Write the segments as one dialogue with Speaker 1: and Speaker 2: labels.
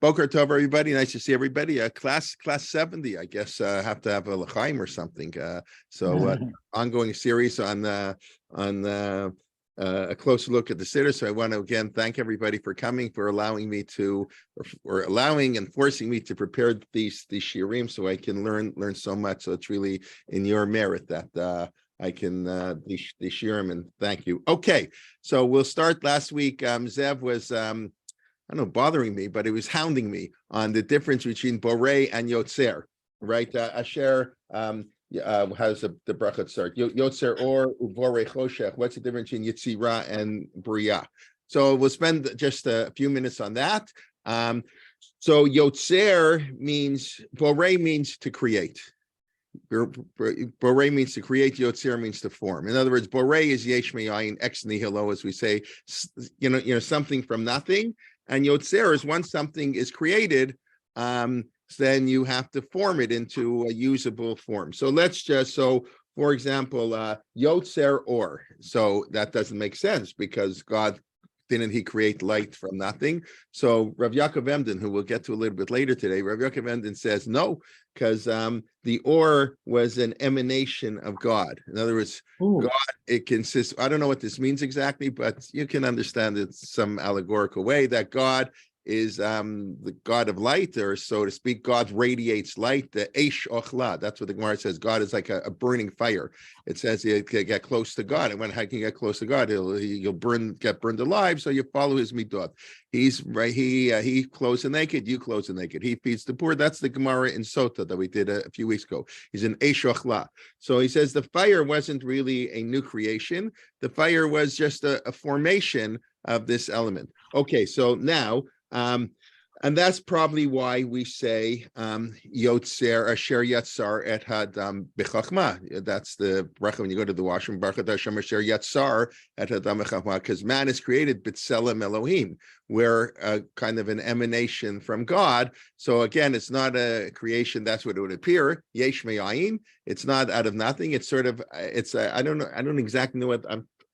Speaker 1: Boker Tov, everybody. Nice to see everybody. Class 70, I guess. Have to have a l'chaim or something. Ongoing series on a closer look at the Siddur. So I want to again thank everybody for coming, for allowing me to, or allowing and forcing me to prepare these shiurim so I can learn so much. So it's really in your merit that I can these shiurim, and thank you. Okay, so we'll start. Last week, Zev was I don't know, bothering me, but it was hounding me on the difference between Borei and Yotzer, right? Asher, how's the Brachot start? Yotzer or Borei Choshech. What's the difference between Yetzirah and Bria? So we'll spend just a few minutes on that. So Yotzer means, Borei means to create. Borei means to create, Yotzer means to form. In other words, Borei is yesh me'ayin, ex nihilo, as we say, something from nothing. And Yotzer is once something is created, then you have to form it into a usable form. So for example, Yotzer or. So that doesn't make sense because God, didn't he create light from nothing? So Rav Yaakov Emden, who we'll get to a little bit later today, Rav Yaakov Emden says no, because the or was an emanation of God. In other words, God, it consists, I don't know what this means exactly, but you can understand it some allegorical way that God is the God of light, or so to speak. God radiates light, the Eish Ochla. That's what the Gemara says. God is like a burning fire. It says you can get close to God, and when how can you get close to God? You'll get burned alive. So you follow his midot. He's right. He clothes the naked. You clothes the naked. He feeds the poor. That's the Gemara in Sota that we did a few weeks ago. He's an Eish Ochla. So he says the fire wasn't really a new creation. The fire was just a formation of this element. Okay, so now. And that's probably why we say Yotzer Asher Yatzar et Hadam B'Chachma. That's the Brachot when you go to the washroom. Brachot Hashem Asher Yatzar et Hadam B'Chachma, because man is created B'Tselem Elohim. We're kind of an emanation from God. So again, it's not a creation. That's what it would appear. Yesh me'ayin. It's not out of nothing. It's sort of I don't know. I don't exactly know what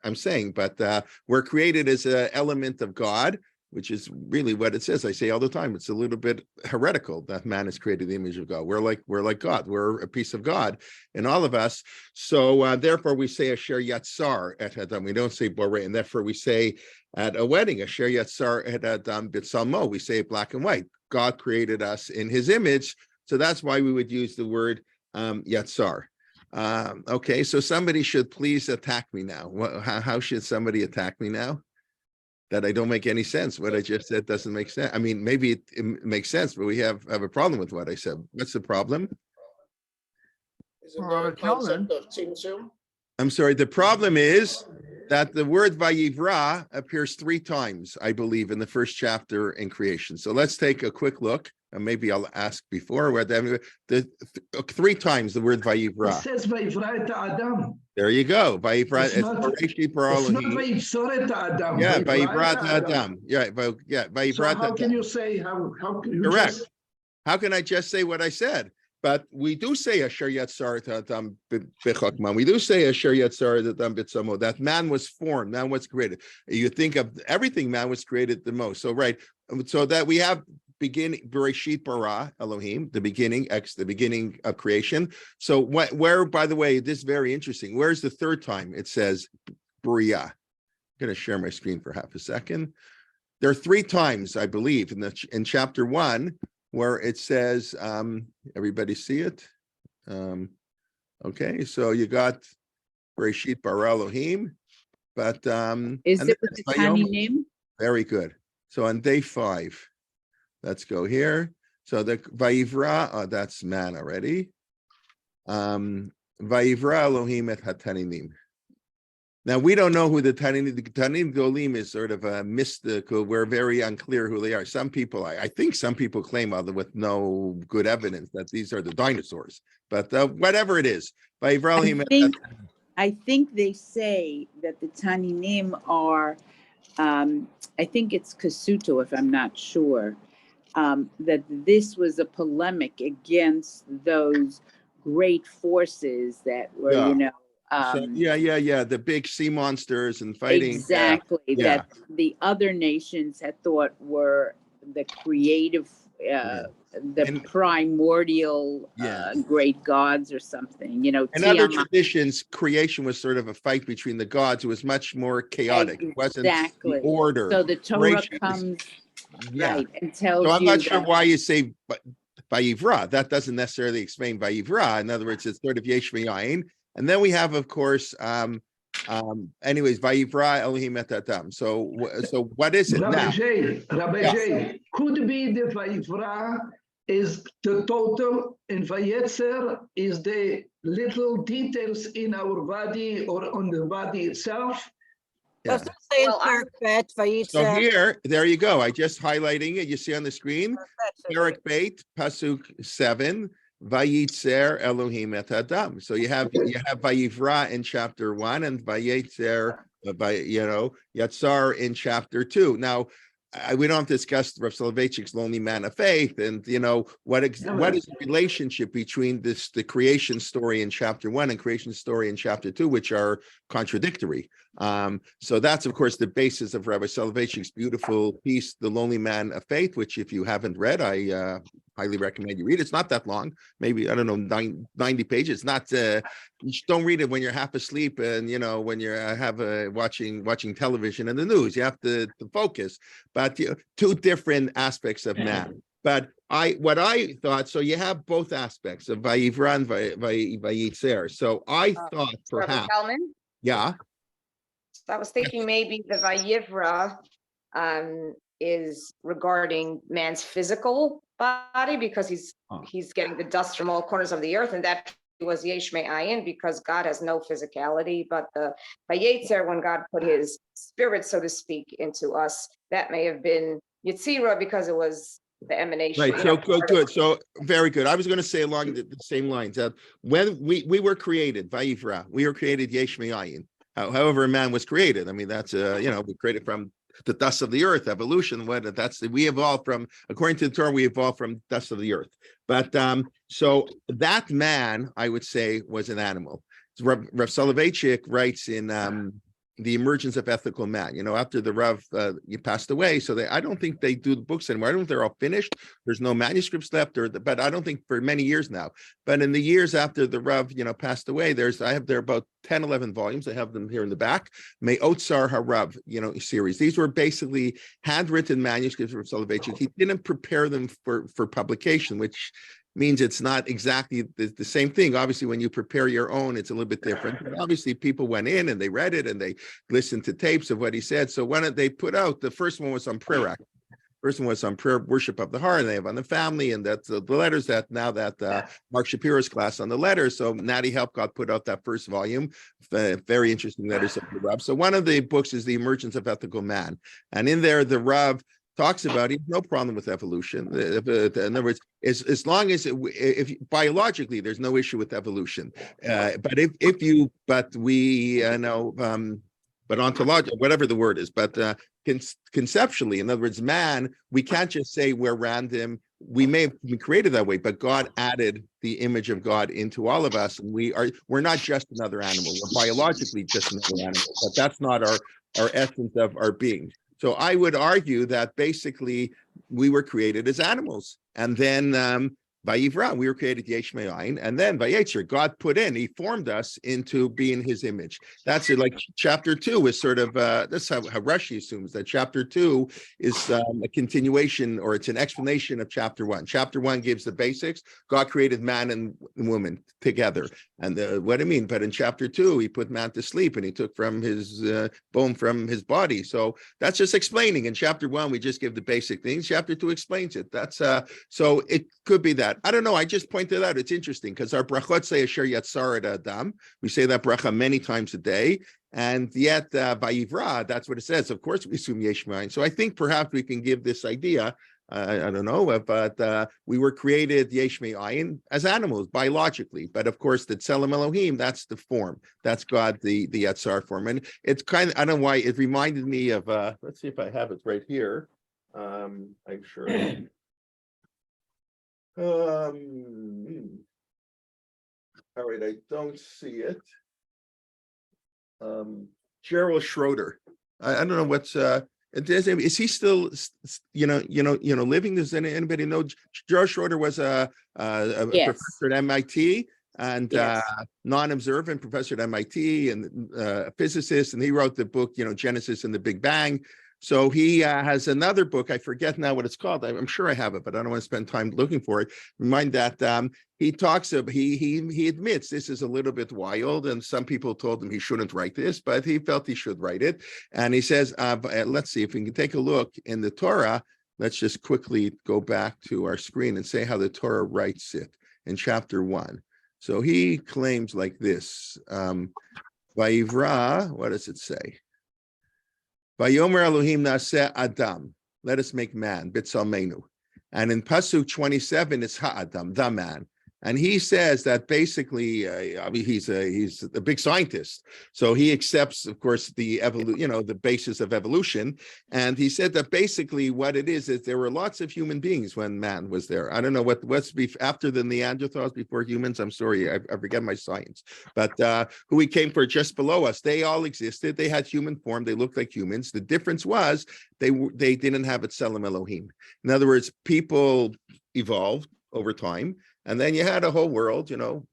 Speaker 1: I'm saying, but we're created as an element of God, which is really what it says. I say all the time, it's a little bit heretical that man has created the image of God. We're like God. We're a piece of God in all of us. So therefore we say Asher Yatzar et Adam. We don't say Borei, and therefore we say at a wedding, Asher Yatzar et Adam B'Tzalmo. We say it black and white. God created us in his image. So that's why we would use the word Yatzar. Okay, so somebody should please attack me now. How should somebody attack me now? That I don't make any sense. What I just said doesn't make sense. I mean, maybe it makes sense, but we have a problem with what I said. What's the problem?
Speaker 2: Isn't there a concept of tzimtzum?
Speaker 1: I'm sorry. The problem is that the word Vayivra appears 3 times, I believe, in the first chapter in creation. So let's take a quick look. And maybe I'll ask before where the 3 times the word Vayivra.
Speaker 3: It says Vayivra et Adam.
Speaker 1: There you go. Vayivra.
Speaker 3: It's not Vayivra et Adam.
Speaker 1: Yeah, Vayivra Adam. Yeah, Vayivra.
Speaker 3: So how can you say how can you
Speaker 1: correct?
Speaker 3: Just...
Speaker 1: How can I just say what I said? But we do say Asher Yatzar Adam B'Chachma. We do say Asher Yatzar Adam B'Tzamo. That man was formed, man was created. You think of everything, man was created the most. So right, so that we have beginning Bereshit bara Elohim, the beginning of creation. So where, by the way, this is very interesting. Where's the 3rd time it says Bria? I'm going to share my screen for half a second. There are 3 times, I believe, in chapter 1 where it says, everybody see it? Okay, so you got Bereshit bara Elohim, but
Speaker 4: is it with the tiny name?
Speaker 1: Very good. So on day 5. Let's go here. So the Vayivra, that's man already. Vayivra Elohim et HaTaninim. Now, we don't know who the Taninim Golim is, sort of a mystical. We're very unclear who they are. Some people, I think some people claim, although with no good evidence, that these are the dinosaurs. But whatever it is, Vayivra Elohim.
Speaker 4: I think they say that the Taninim are, I think it's Kasuto, if I'm not sure. That this was a polemic against those great forces that were,
Speaker 1: the big sea monsters and fighting.
Speaker 4: Exactly, that the other nations had thought were the creative, the
Speaker 1: And-
Speaker 4: primordial great gods or something,
Speaker 1: In other
Speaker 4: Tiamat.
Speaker 1: traditions, creation was sort of a fight between the gods. It was much more chaotic. It wasn't the order.
Speaker 4: So the Torah
Speaker 1: Creation is-
Speaker 4: comes
Speaker 1: yeah.
Speaker 4: right and tells
Speaker 1: So I'm
Speaker 4: you
Speaker 1: not sure
Speaker 4: that
Speaker 1: why you say Vayivra. That doesn't necessarily explain Vayivra. In other words, it's sort of Yesh Me'ayin. And then we have, of course, anyways, Vayivra Elohim et Adam. So what is it now?
Speaker 3: Rabbi J, could be the Vayivra is the total, and Vayetzer is the little details in our body or on the body itself.
Speaker 1: Yeah.
Speaker 5: Doesn't say in
Speaker 2: Well,
Speaker 5: Perek Bet,
Speaker 1: So
Speaker 5: Vayitzer.
Speaker 1: here, there you go. I just highlighting it. You see on the screen, Perek Beit, Pasuk 7, Vayitzer Elohim et Adam. So you have Vayivra in chapter 1 and Vayitzer, Yatzar in chapter 2. Now, we don't have to discuss Rav Soloveitchik's Lonely Man of Faith, and what is the relationship between the creation story in chapter 1 and creation story in chapter 2, which are contradictory. So that's of course the basis of Rabbi Soloveitchik's beautiful piece, The Lonely Man of Faith, which if you haven't read, I highly recommend you read. It's not that long, maybe, I don't know, 90 pages. It's not, you just don't read it when you're half asleep and, when you're watching television and the news. You have to focus. But two different aspects of man. But what I thought, so you have both aspects of Vayivra and Vayitzer. So I thought
Speaker 2: Rabbi
Speaker 1: perhaps,
Speaker 2: Kelman,
Speaker 1: yeah.
Speaker 2: so I was thinking maybe the Vayivra is regarding man's physical body because he's getting the dust from all corners of the earth, and that was Yesh Me'ayin because God has no physicality. But the Vayetzer, when God put his spirit, so to speak, into us, that may have been Yetzirah because it was the emanation.
Speaker 1: Right. So good. So very good. I was going to say along the same lines that when we were created, Vayivra, we were created Yesh Me'ayin. However, man was created. I mean, that's we created from the dust of the earth, evolution. We evolved from, according to the Torah, we evolved from dust of the earth. But so that man, I would say, was an animal. Rav Soloveitchik writes in The Emergence of Ethical Man. After the Rav he passed away, so I don't think they do the books anymore. I don't think they're all finished. There's no manuscripts left, but I don't think for many years now. But in the years after the Rav, passed away, I have there about 10, 11 volumes. I have them here in the back. Me'otzar Harav, series. These were basically handwritten manuscripts of Soloveitchik. He didn't prepare them for publication, which means it's not exactly the same thing. Obviously, when you prepare your own, it's a little bit different. But obviously, people went in and they read it and they listened to tapes of what he said. So when they put out, the first one was on prayer act. First one was on prayer, worship of the heart, and they have on the family, and that's the letters that now that Mark Shapiro's class on the letters. So Natty Helpcott put out that first volume, very interesting letters of the Rav. So one of the books is The Emergence of Ethical Man. And in there, the Rav talks about he has no problem with evolution. In other words, as long as if biologically there's no issue with evolution, but ontological, whatever the word is, but conceptually, in other words, man, we can't just say we're random. We may have been created that way, but God added the image of God into all of us, and we're not just another animal. We're biologically just another animal, but that's not our essence of our being. So I would argue that basically we were created as animals, and then Vayivra, we were created Yesh Me'ayin, and then Vayetzer, God he formed us into being his image. That's it. Like chapter 2 is sort of, that's how Rashi assumes that chapter 2 is a continuation, or it's an explanation of chapter 1. Chapter 1 gives the basics. God created man and woman together. And what I mean, but in chapter 2, he put man to sleep and he took from his bone from his body. So that's just explaining. In chapter 1, we just give the basic things. Chapter 2 explains it. That's so it could be that. I don't know. I just pointed out it's interesting because our brachot say Asher Yatzar et Adam. We say that bracha many times a day. And yet, Vayivra, that's what it says. Of course, we assume Yesh Me'ayin. So I think perhaps we can give this idea. I don't know, but we were created Yesh Me'ayin as animals biologically. But of course, the Tselem Elohim, that's the form. That's God, the Yatzar form. And it's kind of, I don't know why, it reminded me of, let's see if I have it right here. I'm sure. All right, I don't see it. Gerald Schroeder. I don't know what's Is he still, living? Does anybody know? Joe Schroeder was a
Speaker 4: Yes.
Speaker 1: professor at MIT and
Speaker 4: Yes.
Speaker 1: non-observant professor at MIT and a physicist, and he wrote the book, Genesis and the Big Bang. So he has another book. I forget now what it's called. I'm sure I have it, but I don't want to spend time looking for it. Remind that he talks of he admits this is a little bit wild, and some people told him he shouldn't write this, but he felt he should write it. And he says, let's see if we can take a look in the Torah. Let's just quickly go back to our screen and say how the Torah writes it in chapter 1. So he claims like this. Vayivra, what does it say? Vayomer Elohim naseh Adam, let us make man, B'Tselmenu. And in Pasuk 27, it's Ha'adam, the man. And he says that basically, he's a big scientist, so he accepts, of course, the the basis of evolution. And he said that basically what it is there were lots of human beings when man was there. I don't know what's after the Neanderthals, before humans. I'm sorry, I forget my science. But who he came for just below us, they all existed. They had human form. They looked like humans. The difference was they didn't have Tselem Elohim. In other words, people evolved over time. And then you had a whole world,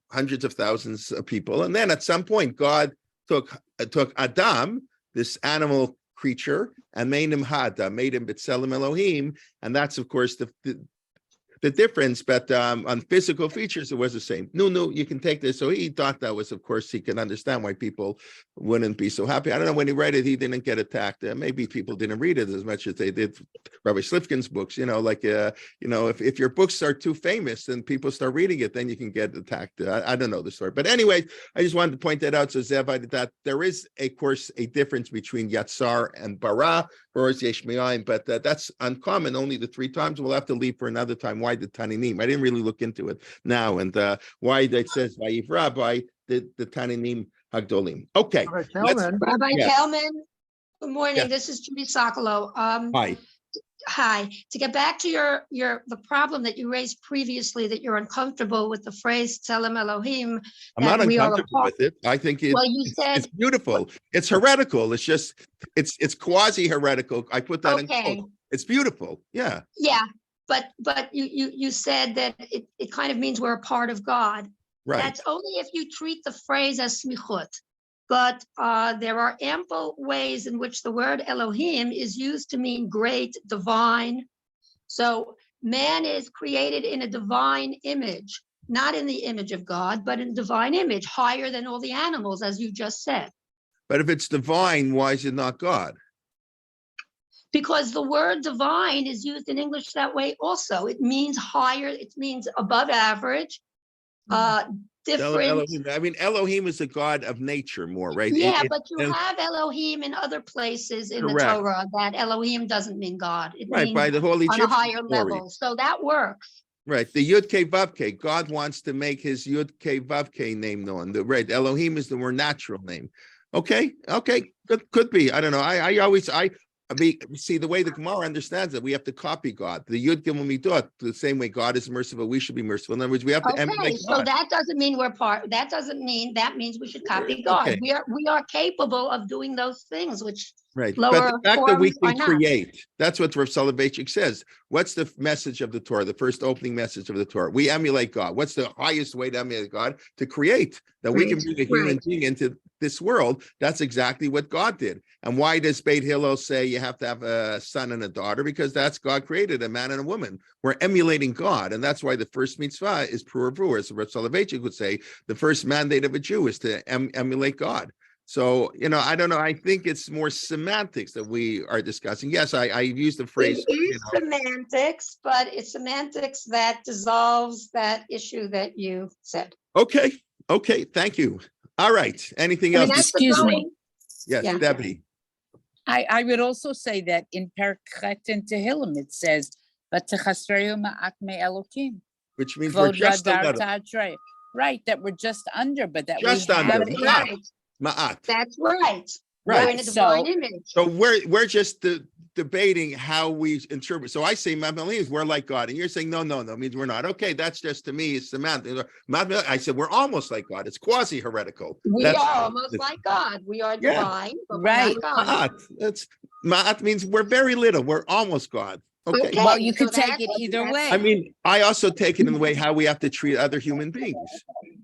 Speaker 1: hundreds of thousands of people. And then at some point, God took Adam, this animal creature, and made him Ha'adam, made him B'Tselem Elohim. And that's, of course, the difference. But on physical features, it was the same. No, you can take this. So he thought that was, of course, he can understand why people wouldn't be so happy. I don't know, when he read it, he didn't get attacked. Maybe people didn't read it as much as they did Rabbi Slifkin's books. If your books are too famous and people start reading it, then you can get attacked. I don't know the story. But anyway, I just wanted to point that out. So Zev, that there is, of course, a difference between Yatzar and Bara, or Yesh Me'ayin, but that's uncommon, only the 3 times. We'll have to leave for another time. Why the Taninim? I didn't really look into it now, and why that says Vayivra by the Taninim Hagdolim. Okay.
Speaker 5: Rabbi
Speaker 1: Yes.
Speaker 5: Kelman, good morning.
Speaker 1: Yes.
Speaker 5: This is Judy Sokolow.
Speaker 1: Hi.
Speaker 5: Hi. To get back to the problem that you raised previously, that you're uncomfortable with the phrase Tselem Elohim.
Speaker 1: I'm not
Speaker 5: that we are
Speaker 1: uncomfortable with it. I think
Speaker 5: Well, you
Speaker 1: it's
Speaker 5: said
Speaker 1: beautiful. It's heretical. It's just it's quasi heretical. I put that in
Speaker 5: okay.
Speaker 1: quotes. It's beautiful. Yeah.
Speaker 5: Yeah, but you said that it kind of means we're a part of God.
Speaker 1: Right.
Speaker 5: That's only if you treat the phrase as smichut. But there are ample ways in which the word Elohim is used to mean great, divine. So man is created in a divine image, not in the image of God, but in divine image, higher than all the animals, as you just said.
Speaker 1: But if it's divine, why is it not God?
Speaker 5: Because the word divine is used in English that way also. It means higher, it means above average, different.
Speaker 1: Elohim. I mean, Elohim is a God of nature more, right?
Speaker 5: Yeah, but you have Elohim in other places in
Speaker 1: Correct.
Speaker 5: the Torah that Elohim doesn't mean God. It
Speaker 1: Right,
Speaker 5: means
Speaker 1: by the whole
Speaker 5: on a
Speaker 1: Egyptian
Speaker 5: higher
Speaker 1: story.
Speaker 5: level. So that works.
Speaker 1: Right, the Yud Kei Vav Kei. God wants to make his Yud Kei Vav Kei name known. Right, Elohim is the more natural name. Okay, could be. I don't know. I mean, see, the way the Gemara understands it, we have to copy God. The Yud Gimel Midot, the same way God is merciful, we should be merciful. In other words, we have to emulate
Speaker 5: so
Speaker 1: God.
Speaker 5: that doesn't mean we're part. That doesn't mean that means we should copy God.
Speaker 1: Okay.
Speaker 5: We are capable of doing those things, which
Speaker 1: Right,
Speaker 5: lower
Speaker 1: but the fact that we
Speaker 5: forms
Speaker 1: can
Speaker 5: are not.
Speaker 1: create, that's what Rav Soloveitchik says. What's the message of the Torah, the first opening message of the Torah? We emulate God. What's the highest way to emulate God? To create, that we can bring a human being into this world. That's exactly what God did. And why does Beit Hillel say you have to have a son and a daughter? Because that's God created a man and a woman. We're emulating God. And that's why the first mitzvah is Pur Vur, as Rav Soloveitchik would say, the first mandate of a Jew is to emulate God. So, I don't know. I think it's more semantics that we are discussing. Yes, I used the phrase.
Speaker 5: It is semantics, but it's semantics that dissolves that issue that you said.
Speaker 1: Okay. Thank you. All right. Anything else?
Speaker 4: Excuse me.
Speaker 1: Yes,
Speaker 5: Yeah.
Speaker 1: Debbie.
Speaker 4: I would also say that in Perchet and Tehillim it says, "V'techasreyu ma'at me'elokim."
Speaker 1: Which means we're just under.
Speaker 4: Right, that we're just under, but that
Speaker 1: Just
Speaker 4: we
Speaker 1: under.
Speaker 4: have
Speaker 5: That's
Speaker 4: it.
Speaker 5: right.
Speaker 1: Ma'at.
Speaker 5: That's right.
Speaker 1: Right.
Speaker 5: We're in a divine image.
Speaker 1: So we're just debating how we interpret. So I say Ma'at we're like God, and you're saying no, it means we're not. Okay, that's just, to me, it's semantic. I said we're almost like God. It's quasi heretical.
Speaker 5: We are almost like God. We are divine, but we're not God.
Speaker 1: That's Ma'at means we're very little. We're almost God. Okay.
Speaker 5: Okay.
Speaker 6: Well, you
Speaker 5: so
Speaker 6: could take
Speaker 5: that's-
Speaker 6: it either
Speaker 5: that's-
Speaker 6: way.
Speaker 1: I mean, I also take it in the way how we have to treat other human beings.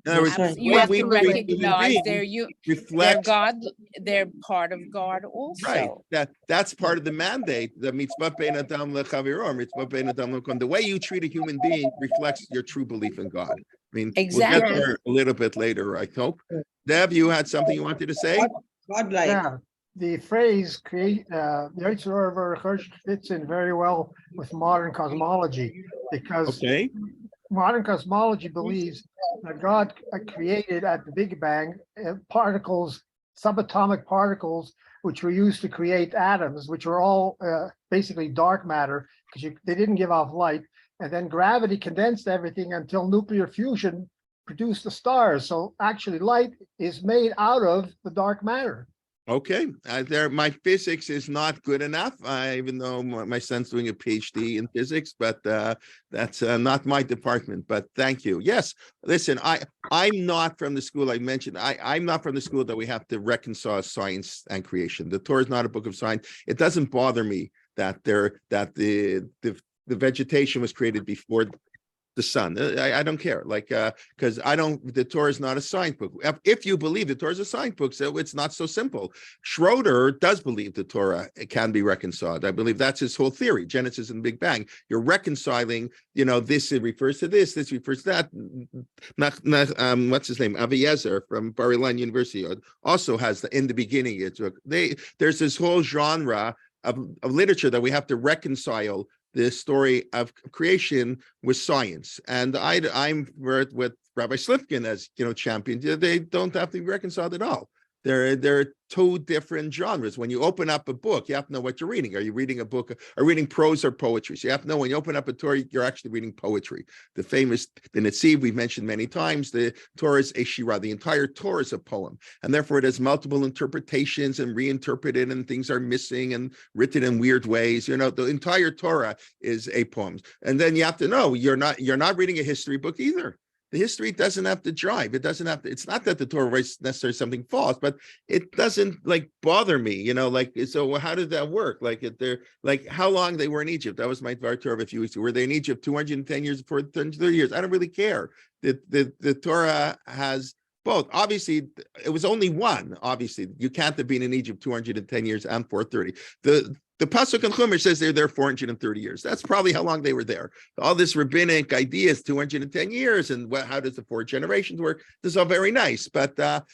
Speaker 1: In other words,
Speaker 4: That's
Speaker 1: the
Speaker 4: right.
Speaker 6: You
Speaker 1: way
Speaker 6: have
Speaker 1: we
Speaker 6: to
Speaker 1: treat human
Speaker 6: recognize
Speaker 1: beings
Speaker 6: they're
Speaker 1: reflects
Speaker 6: God, they're part of God
Speaker 1: right.
Speaker 6: also.
Speaker 1: That's part of the mandate. The mitzvah bein adam lechaviro, mitzvah bein adam lekon. The way you treat a human being reflects your true belief in God. I mean, we'll get
Speaker 6: Exactly.
Speaker 1: there a little bit later, I hope. Deb, you had something you wanted to say?
Speaker 7: Godlike.
Speaker 8: Yeah, the phrase create the Yetzer Hara fits in very well with modern cosmology because
Speaker 1: Okay.
Speaker 8: modern cosmology believes that God created at the Big Bang particles, subatomic particles, which were used to create atoms, which were all basically dark matter because they didn't give off light. And then gravity condensed everything until nuclear fusion produced the stars. So actually light is made out of the dark matter.
Speaker 1: Okay, my physics is not good enough, even though my son's doing a PhD in physics, but that's not my department, but thank you. Yes, listen, I'm not from the school I mentioned. I'm not from the school that we have to reconcile science and creation. The Torah is not a book of science. It doesn't bother me that the vegetation was created before the sun. I don't care, like, because the Torah is not a science book. If you believe the Torah is a science book, so it's not so simple. Schroeder does believe the Torah can be reconciled. I believe that's his whole theory, Genesis and Big Bang. You're reconciling, this it refers to this refers to that. What's his name? Aviezer from Bar Ilan University also has in the beginning, there's this whole genre of literature that we have to reconcile the story of creation with science, and I'm with Rabbi Slifkin as champion. They don't have to be reconciled at all. They're two different genres. When you open up a book, you have to know what you're reading. Are you reading a book or reading prose or poetry? So you have to know when you open up a Torah, you're actually reading poetry. The Netziv we've mentioned many times. The Torah is a shira. The entire Torah is a poem, and therefore it has multiple interpretations and reinterpreted, and things are missing and written in weird ways. The entire Torah is a poem, and then you have to know you're not reading a history book either. The history doesn't have to drive. It doesn't have to. It's not that the Torah writes necessarily something false, but it doesn't bother me. So how did that work? How long they were in Egypt? That was my Dvar Torah a few weeks ago. Were they in Egypt 210 years before 30 years? I don't really care. The Torah has both. Obviously, it was only one. Obviously, you can't have been in Egypt 210 years and 430. The Pasuk in Chumash says they're there 430 years. That's probably how long they were there. All this rabbinic ideas, 210 years, and how does the 4 generations work? This is all very nice, but the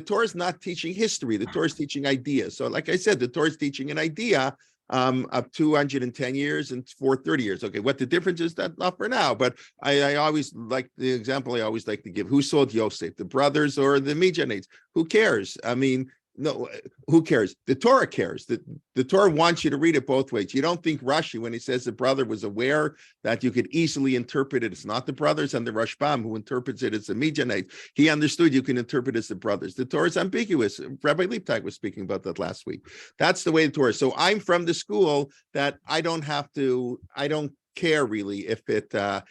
Speaker 1: Torah is not teaching history. The Torah is teaching ideas. So like I said, the Torah is teaching an idea of 210 years and 430 years. Okay, what the difference is, that's not for now, but I always like the example I always like to give. Who sold Yosef, the brothers or the Midianites? Who cares? I mean, no, who cares? The Torah cares. The Torah wants you to read it both ways. You don't think Rashi, when he says the brother was aware that you could easily interpret it, it's not the brothers, and the Rashbam who interprets it as the Midianites, he understood you can interpret it as the brothers. The Torah is ambiguous. Rabbi Leiptag was speaking about that last week. That's the way the Torah is. So I'm from the school that I don't care really if the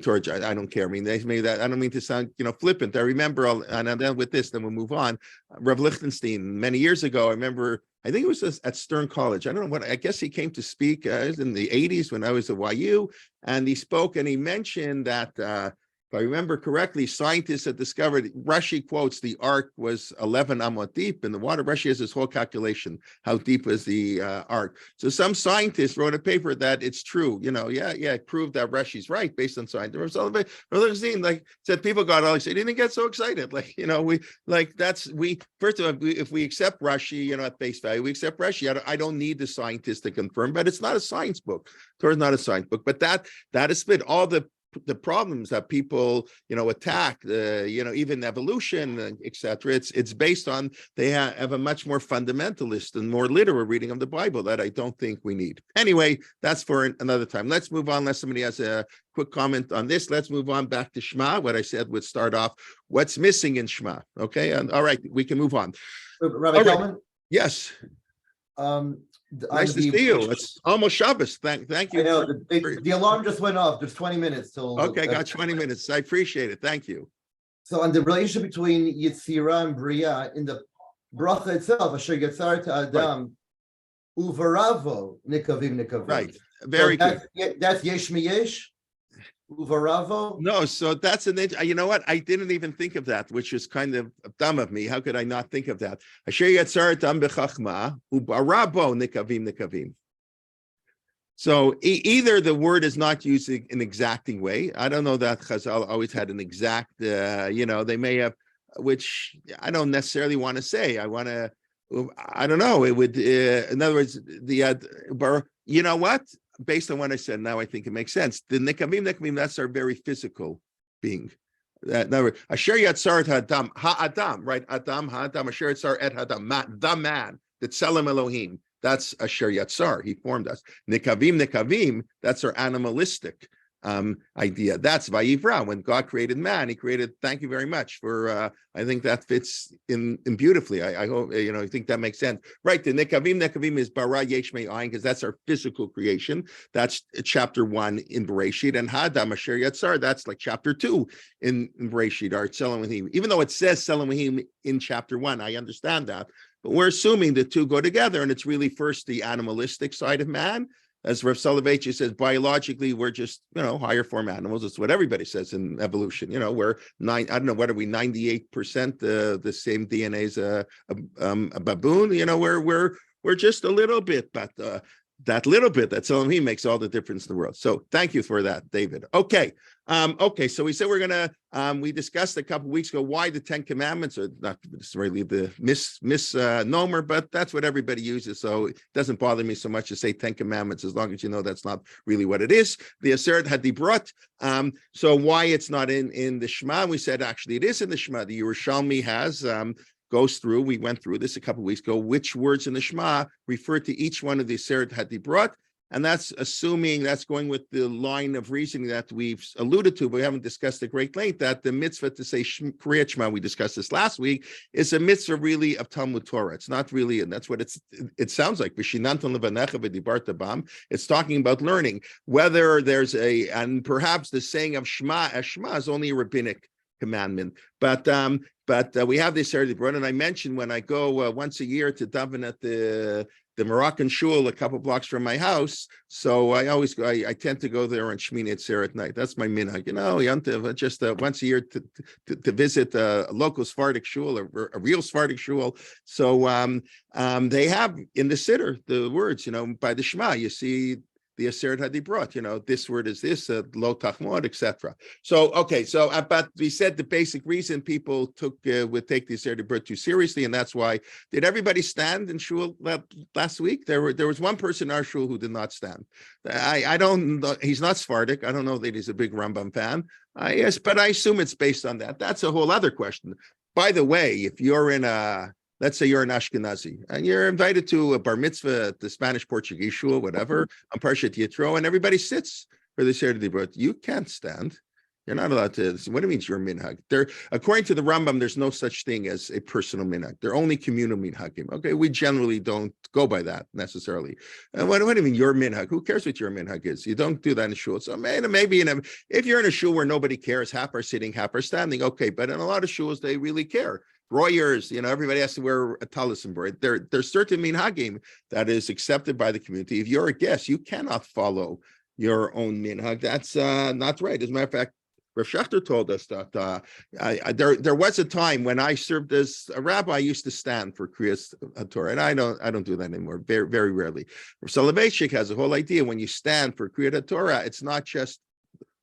Speaker 1: Torah, I don't care. I mean, they made that. I don't mean to sound flippant. I remember, and then with this, then we'll move on. Rev Lichtenstein many years ago. I remember. I think it was at Stern College. I don't know what. I guess he came to speak in the '80s when I was at YU, and he spoke and he mentioned that. If I remember correctly, scientists had discovered, Rashi quotes, the ark was 11 amot deep in the water. Rashi has this whole calculation, how deep is the ark. So some scientists wrote a paper that it's true, it proved that Rashi's right based on science. Said people got all excited, didn't get so excited. First of all, if we accept Rashi, at face value, we accept Rashi. I don't need the scientists to confirm, but it's not a science book. Torah's not a science book, but that is split. All the problems that people attack, even evolution, etc. It's based on they have a much more fundamentalist and more literal reading of the Bible that I don't think we need. Anyway, that's for another time. Let's move on. Unless somebody has a quick comment on this, let's move on back to Shema. What I said would start off what's missing in Shema. Okay, and all right, we can move on.
Speaker 9: Rabbi Kelman?
Speaker 1: Yes. Nice to see you. It's almost Shabbos. Thank you.
Speaker 9: I know the alarm just went off. There's 20 minutes till.
Speaker 1: Okay, got 20 minutes. I appreciate it. Thank you.
Speaker 9: So on the relationship between Yitzira and Bria in the Brachot itself, Asher Yatzar to Adam, Uvaravo nikavim.
Speaker 1: Right. Very good.
Speaker 9: That's yesh miyesh. Uvaravo.
Speaker 1: No, so that's you know what? I didn't even think of that, which is kind of dumb of me. How could I not think of that? Asher yatzar tam bechachma ubarabo nikavim. So either the word is not used in an exacting way. I don't know that Chazal always had an exact, they may have, which I don't necessarily want to say. I don't know. It would, in other words, you know what? Based on what I said, now I think it makes sense. The nikavim, that's our very physical being. In other words, Asher yatzar ha'adam, ha'adam, right? Adam, ha'adam, Asher yatzar et ha'adam, the man, the tselem Elohim. That's Asher Yatzar. He formed us. Nikavim, that's our animalistic idea. That's Vayivra. When God created man, he created, thank you very much for, I think that fits in beautifully. I hope, I think that makes sense. Right, the Nikavim is Bara Yesh Me'ayin, because that's our physical creation. That's chapter 1 in Bereshit. And Hadam Asher Yatzar, that's like chapter 2 in Bereshit, our Tselem. Even though it says Tselem in chapter 1, I understand that. But we're assuming the two go together, and it's really first the animalistic side of man. As Rav Soloveitchik says, biologically, we're just, higher form animals. It's what everybody says in evolution. We're 98% the same DNA as a baboon. We're just a little bit, but that little bit, that's all he makes all the difference in the world. So thank you for that, David. Okay. So we said we're gonna we discussed a couple weeks ago why the 10 commandments are not necessarily the misnomer, but that's what everybody uses. So it doesn't bother me so much to say 10 commandments, as long as you know that's not really what it is. The Aseret Hadibrot. So why it's not in the Shema? We said actually it is in the Shema. The Yerushalmi has goes through, we went through this a couple of weeks ago, which words in the Shema refer to each one of the Aseret Hadibrot. And that's assuming, that's going with the line of reasoning that we've alluded to, but we haven't discussed at great length, that the mitzvah to say Kriyat Shema, we discussed this last week, is a mitzvah really of Talmud Torah. It's not really, and that's what it sounds like. It's talking about learning. Whether there's and perhaps the saying of Shema as Shema is only a rabbinic commandment. But we have this Aseret Hadibrot, and I mentioned when I go once a year to daven at the Moroccan shul a couple blocks from my house. So I always go, I tend to go there on Shmini Atzeret at night. That's my minhag, just once a year to visit a local Sephardic shul, a real Sephardic shul. So they have in the Siddur the words, by the Shema, you see the Aseret Hadibrot, this word is this, lo tachmod, etc. So, okay, but we said the basic reason people would take the Aseret Hadibrot too seriously, and that's why. Did everybody stand in shul last week? There was one person in our shul who did not stand. I don't know, he's not Sephardic. I don't know that he's a big Rambam fan. Yes, but I assume it's based on that. That's a whole other question. By the way, if you're in let's say you're an Ashkenazi and you're invited to a bar mitzvah at the Spanish Portuguese shul, whatever, on Parshat Yitro, and everybody sits for the Aseret Hadibrot. You can't stand. You're not allowed to. What do you mean your minhag? According to the Rambam, there's no such thing as a personal minhag. They're only communal minhagim. Okay, we generally don't go by that necessarily. And what do you mean your minhag? Who cares what your minhag is? You don't do that in a shul. So maybe if you're in a shul where nobody cares, half are sitting, half are standing. Okay, but in a lot of shuls they really care. Royers, everybody has to wear a tallis and board. There's certain minhagim that is accepted by the community. If you're a guest, you cannot follow your own minhag. That's not right. As a matter of fact, Rav Schachter told us that there was a time when I served as a rabbi, I used to stand for Kriyas Torah, and I don't do that anymore. Very, very rarely. Rav Soloveitchik has a whole idea when you stand for Kriyas Torah, it's not just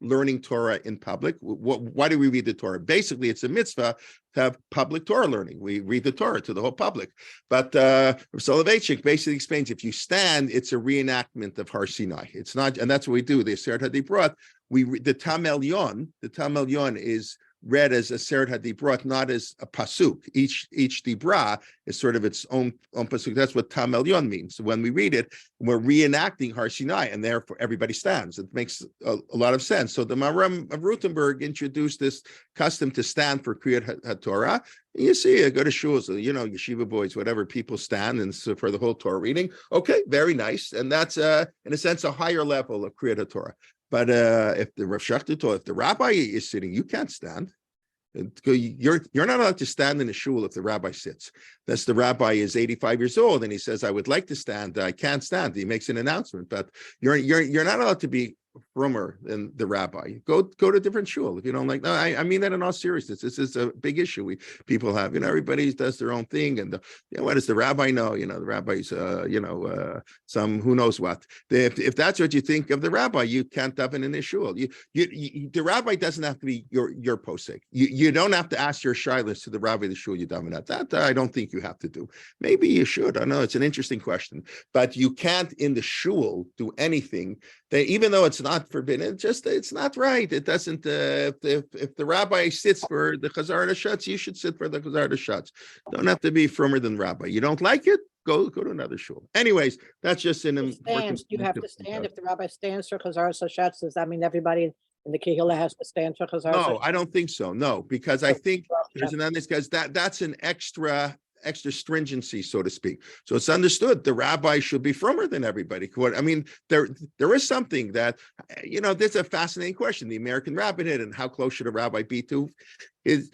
Speaker 1: learning Torah in public. Why do we read the Torah? Basically, it's a mitzvah to have public Torah learning. We read the Torah to the whole public. But Soloveitchik basically explains if you stand, it's a reenactment of Har Sinai. It's not, and that's what we do. The Aseret Hadibrot, the Tam Elyon is read as Aseret Hadibrot, not as a pasuk. Each dibra is sort of its own pasuk. That's what Tam Elyon means. So when we read it, we're reenacting Har Sinai, and therefore everybody stands. It makes a lot of sense. So the Maram of Rutenberg introduced this custom to stand for Kriyat HaTorah. You see, go to shuls, yeshiva boys, whatever, people stand and so for the whole Torah reading. Okay, very nice, and that's in a sense a higher level of Kriyat HaTorah. But if the Rav Schachter told, if the rabbi is sitting, you can't stand. You're not allowed to stand in a shul if the rabbi sits. That's the rabbi is 85 years old and he says, I would like to stand. I can't stand. He makes an announcement, but you're not allowed to be frummer than the rabbi. Go to a different shul if you don't like. No, I mean that in all seriousness. This is a big issue people have. Everybody does their own thing, and what does the rabbi know? The rabbi's some who knows what. If that's what you think of the rabbi, you can't daven in a shul. The rabbi doesn't have to be your posek. You don't have to ask your shilas to the rabbi of the shul you daven at. That I don't think you have to do. Maybe you should. I know it's an interesting question, but you can't in the shul do anything. Even though it's not forbidden, it's not right. It doesn't. If the rabbi sits for the Chazar Shatz, you should sit for the Chazar Shatz. Don't have to be frummer than rabbi. You don't like it? Go to another shul. Anyways, that's just an important.
Speaker 7: You have to stand if the rabbi stands for Chazar Shatz. Does that mean everybody in the Kehillah has to stand for Chazar?
Speaker 1: No, I don't think so. No, because I think there's an because that's an extra stringency, so to speak. So it's understood the rabbi should be frummer than everybody. I mean, there is something that, this is a fascinating question. The American rabbinate and how close should a rabbi be to his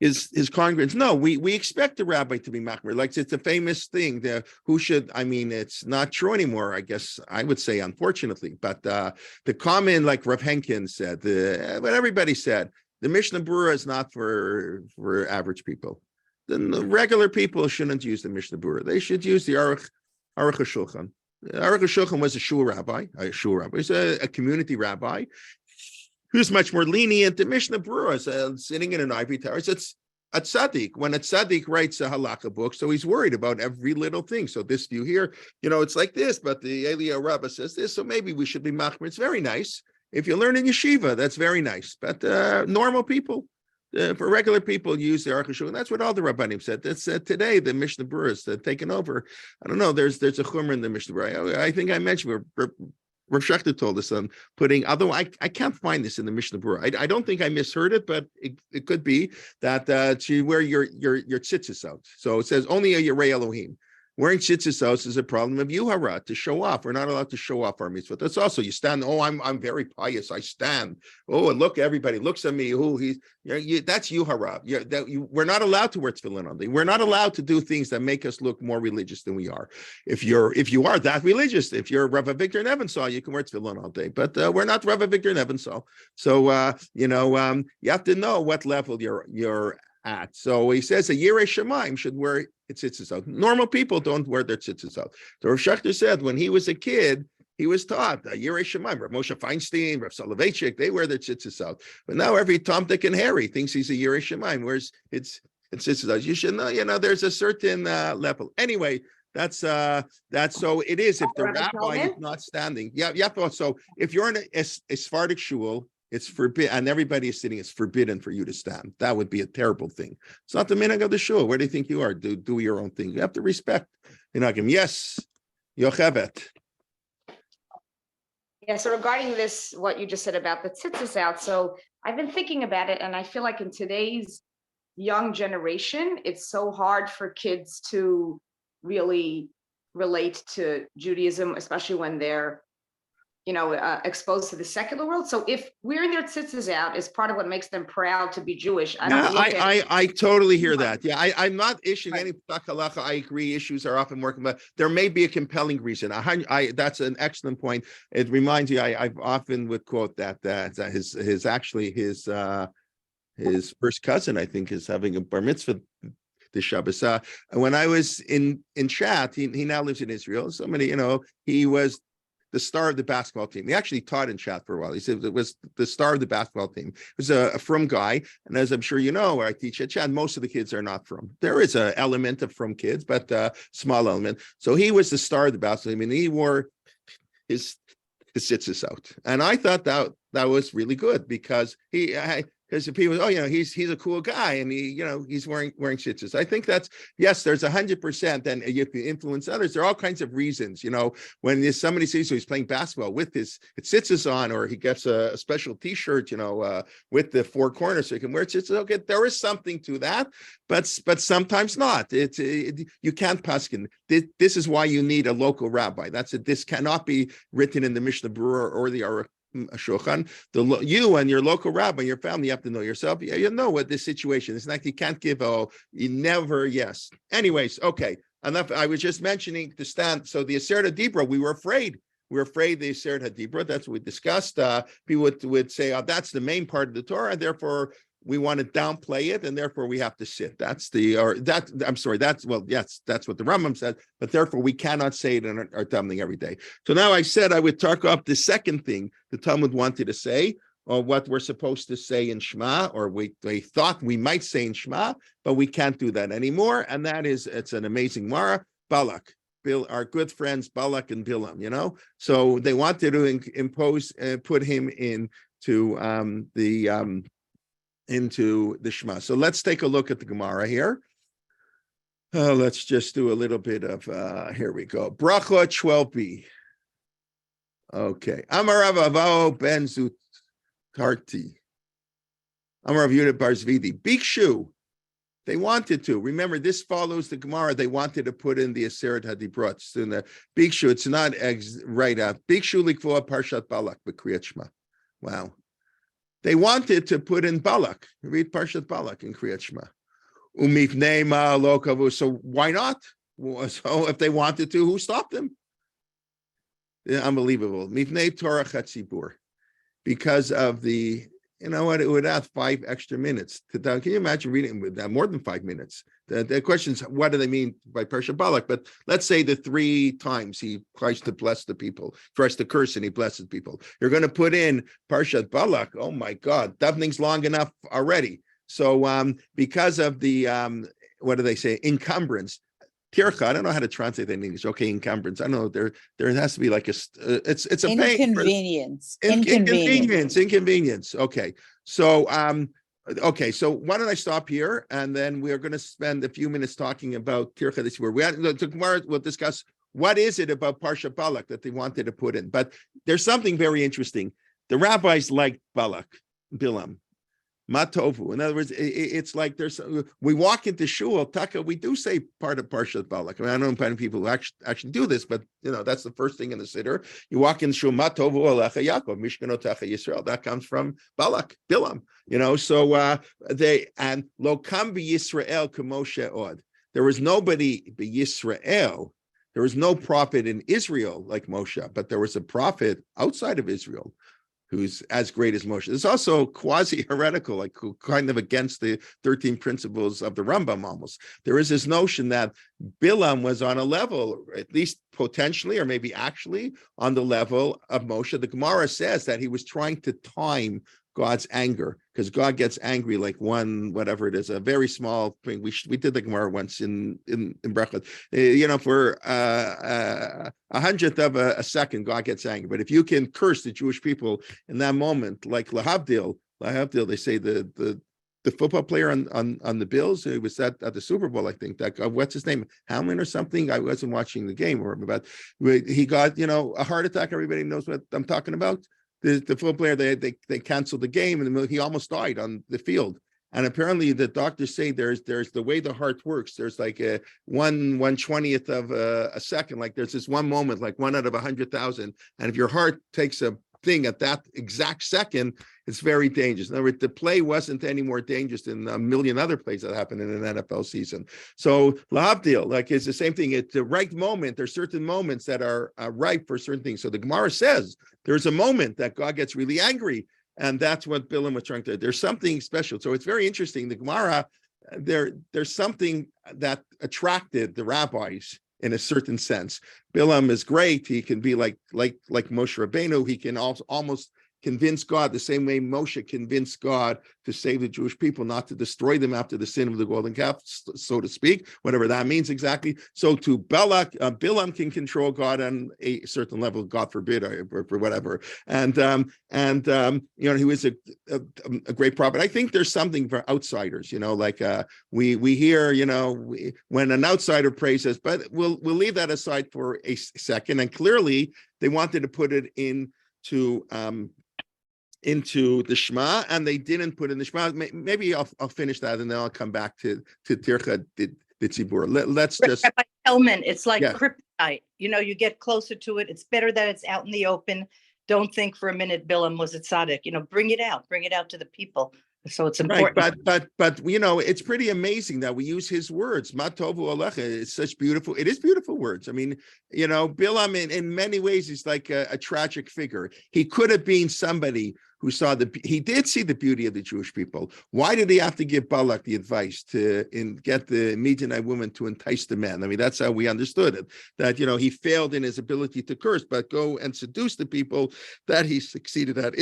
Speaker 1: congregants? No, we expect the rabbi to be machmir. Like it's a famous thing. It's not true anymore, I guess I would say, unfortunately. But the common, like Rav Henkin said, what everybody said, the Mishnah Berurah is not for average people. Then the regular people shouldn't use the Mishnah Berurah. They should use the Aruch HaShulchan. Aruch HaShulchan was a shul rabbi. He's a community rabbi who's much more lenient. The Mishnah Berurah is sitting in an ivory tower. It's a tzaddik. When a tzaddik writes a halakha book, so he's worried about every little thing. So this view here, it's like this, but the Eliyahu Rabbah says this, so maybe we should be machmir. It's very nice. If you learn in yeshiva, that's very nice. But normal people, for regular people, use the Aruch HaShulchan. That's what all the Rabbanim said. That's today the Mishnah Berurah is taken over. I don't know. There's a chumrah in the Mishnah Berurah. I think I mentioned where Rav Shechter told us on putting. Although I can't find this in the Mishnah Berurah. I don't think I misheard it, but it could be that to wear your tzitzis out. So it says only a Yirei Elohim. Wearing tzitzis is a problem of yuhara, to show off. We're not allowed to show off our mitzvah. That's also, you stand, I'm very pious, I stand. Oh, and look, everybody looks at me. That's yuhara. We're not allowed to wear tefillin all day. We're not allowed to do things that make us look more religious than we are. If you are that religious, if you're Rabbi Victor Nebensaw, you can wear tefillin all day. But we're not Rabbi Victor Nebensaw. So you have to know what level you're at. So he says a Yirei Shemaim should wear its tzitzis out. Normal people don't wear their tzitzis out. So Rav Shechter said when he was a kid, he was taught Yirei Shemaim. Rav Moshe Feinstein, Rav Soloveitchik, they wear their tzitzis out. But now every Tom, Dick, and Harry thinks he's a Yirei Shemaim, whereas it's tzitzis out. You should know, there's a certain level. Anyway, that's so it is if the rabbi is not standing. Yeah. So if you're in a Sephardic shul, it's forbidden, and everybody is sitting. It's forbidden for you to stand. That would be a terrible thing. It's not the minhag of the shul. Where do you think you are? Do your own thing. You have to respect. Yes, Yochevet.
Speaker 2: Yeah. So regarding this, what you just said about the tzitzis out. So I've been thinking about it, and I feel like in today's young generation, it's so hard for kids to really relate to Judaism, especially when they're exposed to the secular world. So if wearing their tzitzis out is part of what makes them proud to be Jewish.
Speaker 1: I totally hear that. Yeah, I'm not issuing any halacha. I agree. Issues are often working, but there may be a compelling reason. That's an excellent point. It reminds me. I've often would quote that his first cousin, I think, is having a bar mitzvah this Shabbos. When I was in Chat, he now lives in Israel. He was the star of the basketball team. He actually taught in Chat for a while. He said it was the star of the basketball team. He was a frum guy. And as I'm sure you know, where I teach at Chat, most of the kids are not frum. There is an element of frum kids, but small element. So he was the star of the basketball team, and he wore his tzitzis out. And I thought that was really good because because if he was, he's a cool guy, and he's wearing tzitzis. I think that's, yes, there's 100%, and if you influence others, there are all kinds of reasons. When somebody sees he's playing basketball with his tzitzis on, or he gets a special T-shirt, with the four corners so he can wear tzitzis. Okay, there is something to that, but sometimes not. You can't paskin. This is why you need a local rabbi. This cannot be written in the Mishnah Berurah or the Aruch shulchan. You and your local rabbi, your family, you have to know yourself. You know what this situation is. Like you can't give you never yes. Anyways, okay. Enough. I was just mentioning the stand. So the Aseret HaDibra, we were afraid. We were afraid the Aseret HaDibra. That's what we discussed. People would say, "Oh, that's the main part of the Torah," and therefore we want to downplay it, and therefore we have to sit. That's what the Rambam said, but therefore we cannot say it in our Talmud every day. So now I said I would talk up the second thing the Talmud wanted to say, or what we're supposed to say in Shema, or they thought we might say in Shema, but we can't do that anymore. And that is, it's an amazing Mara, Balak. Our good friends Balak and Bilam, So they wanted to impose, put him into the Shema. So let's take a look at the Gemara here. Let's just do a little bit of, here we go. Brachot 12b. Okay. Amar Rav Avao ben Zutarti. Amar Rav Yehuda bar Zvidi. Bikshu. They wanted to. Remember, this follows the Gemara. They wanted to put in the Aseret HaDibrot. In the Bikshu, it's not right out. Bikshu likvoa Parshat Balak b'Kriyat Shema. Wow. They wanted to put in Balak. Read Parshat Balak in Kriyat Shema. Umifnei ma lo kavu. So why not? So if they wanted to, who stopped them? Unbelievable. Mifnei Torah Chatzibur. Because of the, it would add 5 extra minutes. Can you imagine reading with that? More than 5 minutes. The question is, what do they mean by Parshat Balak? But let's say the 3 times he tries to bless the people, tries to curse and he blesses people. You're going to put in Parshat Balak. Oh my God, that thing's long enough already. So because of the, what do they say? Encumbrance. Tircha, I don't know how to translate that in English. Okay, encumbrance. I don't know. There has to be like it's a
Speaker 6: Inconvenience.
Speaker 1: pain. Inconvenience. Okay. So okay, so why don't I stop here, and then we're going to spend a few minutes talking about Tircha this year. Tomorrow we'll discuss what is it about Parshat Balak that they wanted to put in. But there's something very interesting. The rabbis liked Balak, Bilam. Matovu. In other words, it's like we walk into shul, Taka, we do say part of Parshat Balak. I mean, I don't know many people who actually do this, but that's the first thing in the Siddur. You walk in shul, Matovu Alecha Yaakov, Mishkanotecha Yisrael. That comes from Balak, Bilam. So and Lokam b'Yisrael k'Moshe Od. There was nobody b'Yisrael. There was no prophet in Israel like Moshe, but there was a prophet outside of Israel who's as great as Moshe. It's also quasi-heretical, like kind of against the 13 principles of the Rambam almost. There is this notion that Bilam was on a level, at least potentially, or maybe actually, on the level of Moshe. The Gemara says that he was trying to time God's anger, because God gets angry like whatever it is, a very small thing. We did the Gemara once in Brachot. For a 100th of a second, God gets angry. But if you can curse the Jewish people in that moment, like Lahavdil, they say the football player on the Bills, who was at the Super Bowl, I think, that what's his name, Kelman or something. I wasn't watching the game, but he got a heart attack. Everybody knows what I'm talking about. The football player, they canceled the game, and he almost died on the field. And apparently, the doctors say there's the way the heart works. There's like a 1/20th of a second. Like there's this one moment, like 1 out of 100,000. And if your heart takes a thing at that exact second, it's very dangerous. In other words, the play wasn't any more dangerous than a million other plays that happened in an NFL season. So Lahavdil, like it's the same thing. It's the right moment. There's certain moments that are ripe for certain things. So the Gemara says there's a moment that God gets really angry, and that's what Bilam was trying to. There's something special. So it's very interesting. The Gemara, there's something that attracted the rabbis in a certain sense. Bilam is great. He can be like Moshe Rabbeinu. He can also almost convince God the same way Moshe convinced God to save the Jewish people, not to destroy them after the sin of the golden calf, so to speak, whatever that means exactly. So to Balak, Bilam can control God on a certain level, God forbid, or whatever. And he was a great prophet. I think there's something for outsiders, like we hear, when an outsider praises, but we'll leave that aside for a second. And clearly they wanted to put it into the Shema, and they didn't put in the Shema. Maybe I'll finish that, and then I'll come back to Tircha Tzibur. Let's just
Speaker 10: Rabbi Kelman, it's like
Speaker 1: yeah.
Speaker 10: kryptonite. You get closer to it. It's better that it's out in the open. don't think for a minute Bilam was a tzaddik. Bring it out to the people. So it's
Speaker 1: Right,
Speaker 10: important.
Speaker 1: but it's pretty amazing that we use his words. Matovu alecha. It's such beautiful. It is beautiful words. I mean, Bilam in many ways is like a tragic figure. He could have been somebody who he did see the beauty of the Jewish people. Why did he have to give Balak the advice to get the Midianite woman to entice the men? I mean, that's how we understood it. That he failed in his ability to curse, but go and seduce the people that he succeeded at.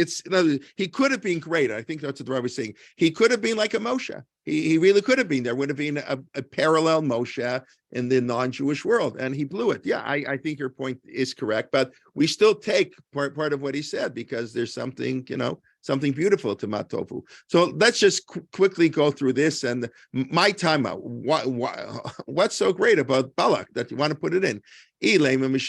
Speaker 1: He could have been great. I think that's what the Rabbi was saying. He could have been like a Moshe. He really could have been. There would have been a parallel Moshe in the non-Jewish world, and he blew it. Yeah, I think your point is correct, but we still take part of what he said because there's something, something beautiful to Matovu. So let's just quickly go through this and my timeout. What's so great about Balak that you want to put it in? Because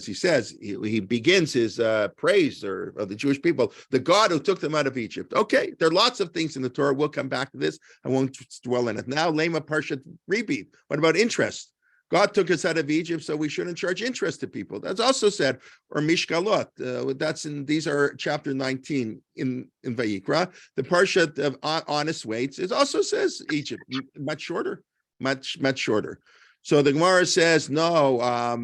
Speaker 1: he says, he begins his praise of the Jewish people, the God who took them out of Egypt. Okay, there are lots of things in the Torah. We'll come back to this. I won't dwell on it now. Lema Parshat Rebbe. What about interest? God took us out of Egypt, so we shouldn't charge interest to people. That's also said, or Mishkalot. These are chapter 19 in Vayikra. The Parshat of honest weights, it also says Egypt, much shorter. So the Gemara says, no, by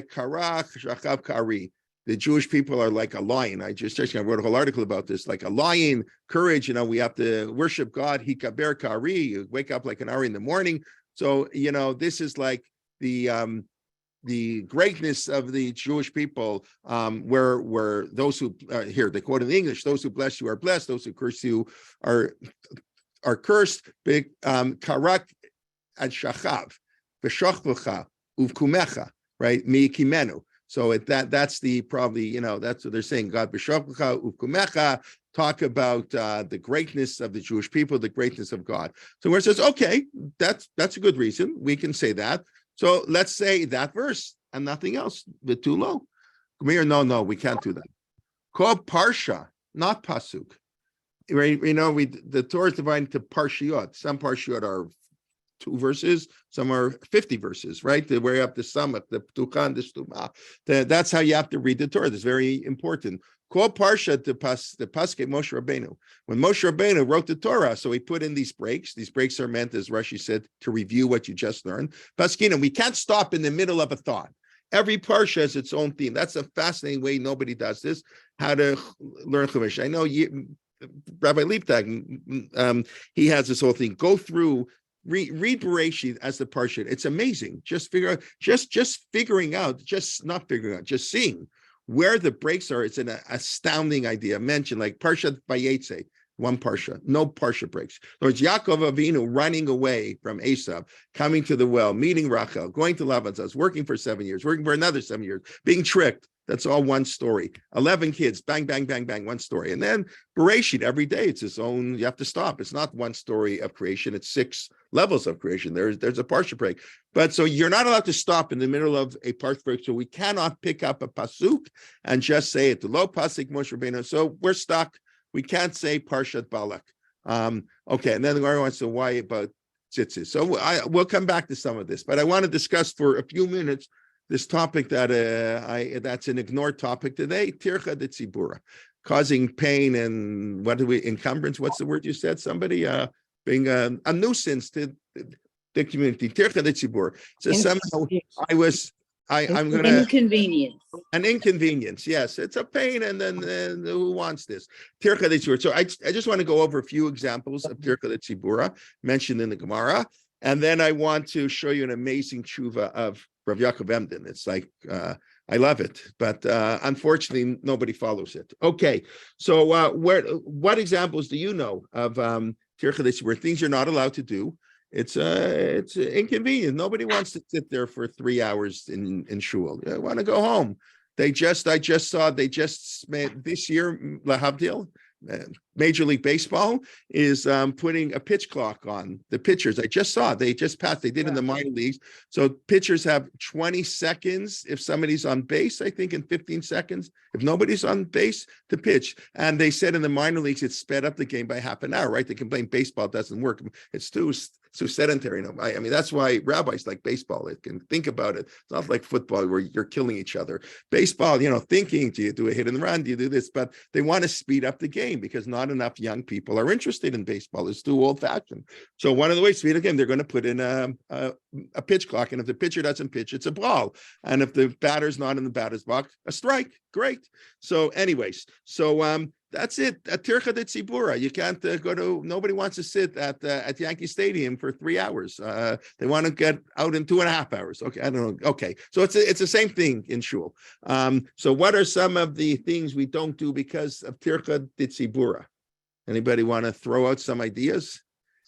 Speaker 1: Karach, Shachav Kari. The Jewish people are like a lion. I wrote a whole article about this, like a lion, courage. We have to worship God. Hikaber Kari. You wake up like an hour in the morning. So, this is like the greatness of the Jewish people, where those who here they quote in English, those who bless you are blessed, those who curse you are cursed. Big Karak and Shachav, V'shachlucha uvkumecha, right? Mi kimenu. So that's probably that's what they're saying. God b'shachlucha uvkumecha. Talk about the greatness of the Jewish people, the greatness of God. So where it says, okay, that's a good reason. We can say that. So let's say that verse and nothing else. Bit too low. No, we can't do that. Called parsha, not pasuk. Right? The Torah is divided into parshiot. Some parshiot are 2 verses, some are 50 verses, right? The way up the summit, the ptukan, the stuma. That's how you have to read the Torah. That's very important. Call parsha the paske Moshe Rabbeinu. When Moshe Rabbeinu wrote the Torah, so he put in these breaks. These breaks are meant, as Rashi said, to review what you just learned. Paskina, we can't stop in the middle of a thought. Every parsha has its own theme. That's a fascinating way. Nobody does this. How to learn Chumash. I know Rabbi Liebtag, he has this whole thing. Go through. Read Bereshit as the parsha. It's amazing. Just figuring out, just seeing where the breaks are. It's an astounding idea. Mentioned like Parshat Vayetze, one parsha, no parsha breaks. Lord Yaakov Avinu running away from Esav, coming to the well, meeting Rachel, going to Laban's house, working for 7 years, working for another 7 years, being tricked. That's all one story. 11 kids, bang, bang, bang, bang, one story. And then Bereshit, every day, it's its own, you have to stop. It's not one story of creation, it's 6 levels of creation. There's a parsha break. But so you're not allowed to stop in the middle of a parsha break. So we cannot pick up a pasuk and just say it. The low pasuk Moshe Rabbeinu. So we're stuck. We can't say Parshat Balak. Okay, and then the Gemara wants to why about tzitzis. So we'll come back to some of this, but I want to discuss for a few minutes this topic that's an ignored topic today, tircha de tzibura, causing pain and encumbrance. What's the word you said? Somebody being a nuisance to the community. Tircha de tzibura. So somehow I'm going to
Speaker 4: Inconvenience.
Speaker 1: an inconvenience. Yes, it's a pain, and then who wants this? Tircha de tzibura. So I just want to go over a few examples of tircha de tzibura mentioned in the Gemara, and then I want to show you an amazing tshuva of Rav Yaakov Emden. It's like, I love it, but unfortunately, nobody follows it. Okay, so what examples do you know of tircha de tzibura, things you're not allowed to do? It's inconvenient. Nobody wants to sit there for 3 hours in shul. They want to go home. I just saw this year, lahavdil, Major League Baseball is putting a pitch clock on the pitchers. I just saw they just passed. They did in the minor leagues. So pitchers have 20 seconds if somebody's on base. I think in 15 seconds if nobody's on base to pitch. And they said in the minor leagues it sped up the game by half an hour. Right? They complain baseball doesn't work. It's too sedentary. I mean, that's why rabbis like baseball. They can think about it. It's not like football where you're killing each other. Baseball, thinking, do you do a hit and run? Do you do this? But they want to speed up the game because not enough young people are interested in baseball. It's too old fashioned. So one of the ways to speed up the game, they're going to put in a pitch clock. And if the pitcher doesn't pitch, it's a ball. And if the batter's not in the batter's box, a strike. Great. So anyways, that's it. At Tircha de Tzibura, you can't nobody wants to sit at Yankee Stadium for 3 hours. They want to get out in 2.5 hours. Okay, I don't know. Okay, so it's the same thing in shul. So what are some of the things we don't do because of Tircha de Tzibura? Anybody want to throw out some ideas?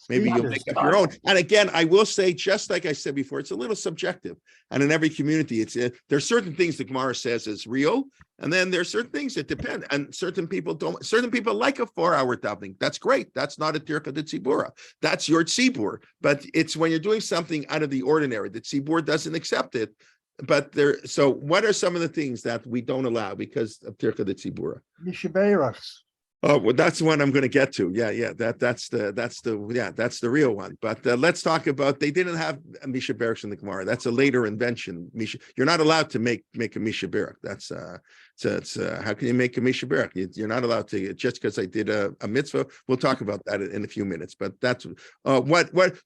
Speaker 1: Maybe you'll make up your own. And again, I will say, just like I said before, it's a little subjective. And in every community, there's certain things the Gemara says is real, and then there's certain things that depend. And certain people don't. Certain people like a 4-hour davening. That's great. That's not a tircha de tzibura. That's your tzibur. But it's when you're doing something out of the ordinary, the tzibur doesn't accept it. But So what are some of the things that we don't allow because of tircha de tzibura?
Speaker 8: Mishabeirachs.
Speaker 1: Oh, well, that's the one I'm going to get to. Yeah. That's the real one. But let's talk about, they didn't have a Misha Berach in the Gemara. That's a later invention. You're not allowed to make a Misha Berach. That's how can you make a Misha Berach? You're not allowed to, just because I did a mitzvah. We'll talk about that in a few minutes. But that's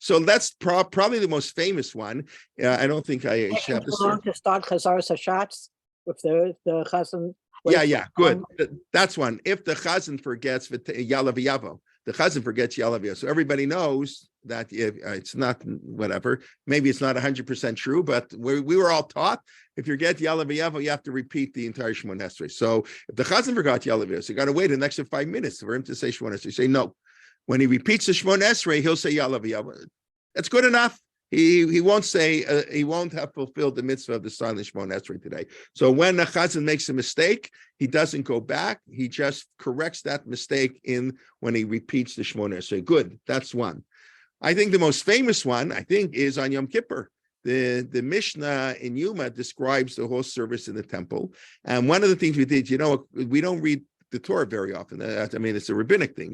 Speaker 1: so that's probably the most famous one. I don't think I have
Speaker 7: to start Chazar Sashatz with the chazan.
Speaker 1: Yeah, good. That's one. If the chazan forgets Yalav Yavo, the chazan forgets Yalav Yavo. So everybody knows that it's not whatever. Maybe it's not 100% true, but we were all taught if you get Yalav Yavo, you have to repeat the entire Shemona Esrei. So if the chazan forgot Yalav Yavo, so you got to wait an extra 5 minutes for him to say Shemona Esrei. Say no. When he repeats the Shemona Esrei, he'll say Yalav Yavo. That's good enough. He won't say he won't have fulfilled the mitzvah of the silent Shemona Esrei today. So when a chazan makes a mistake, he doesn't go back. He just corrects that mistake when he repeats the Shemona Esrei. Good, that's one. I think the most famous one is on Yom Kippur. The Mishnah in Yuma describes the whole service in the temple, and one of the things we did, we don't read the Torah very often. I mean, it's a rabbinic thing,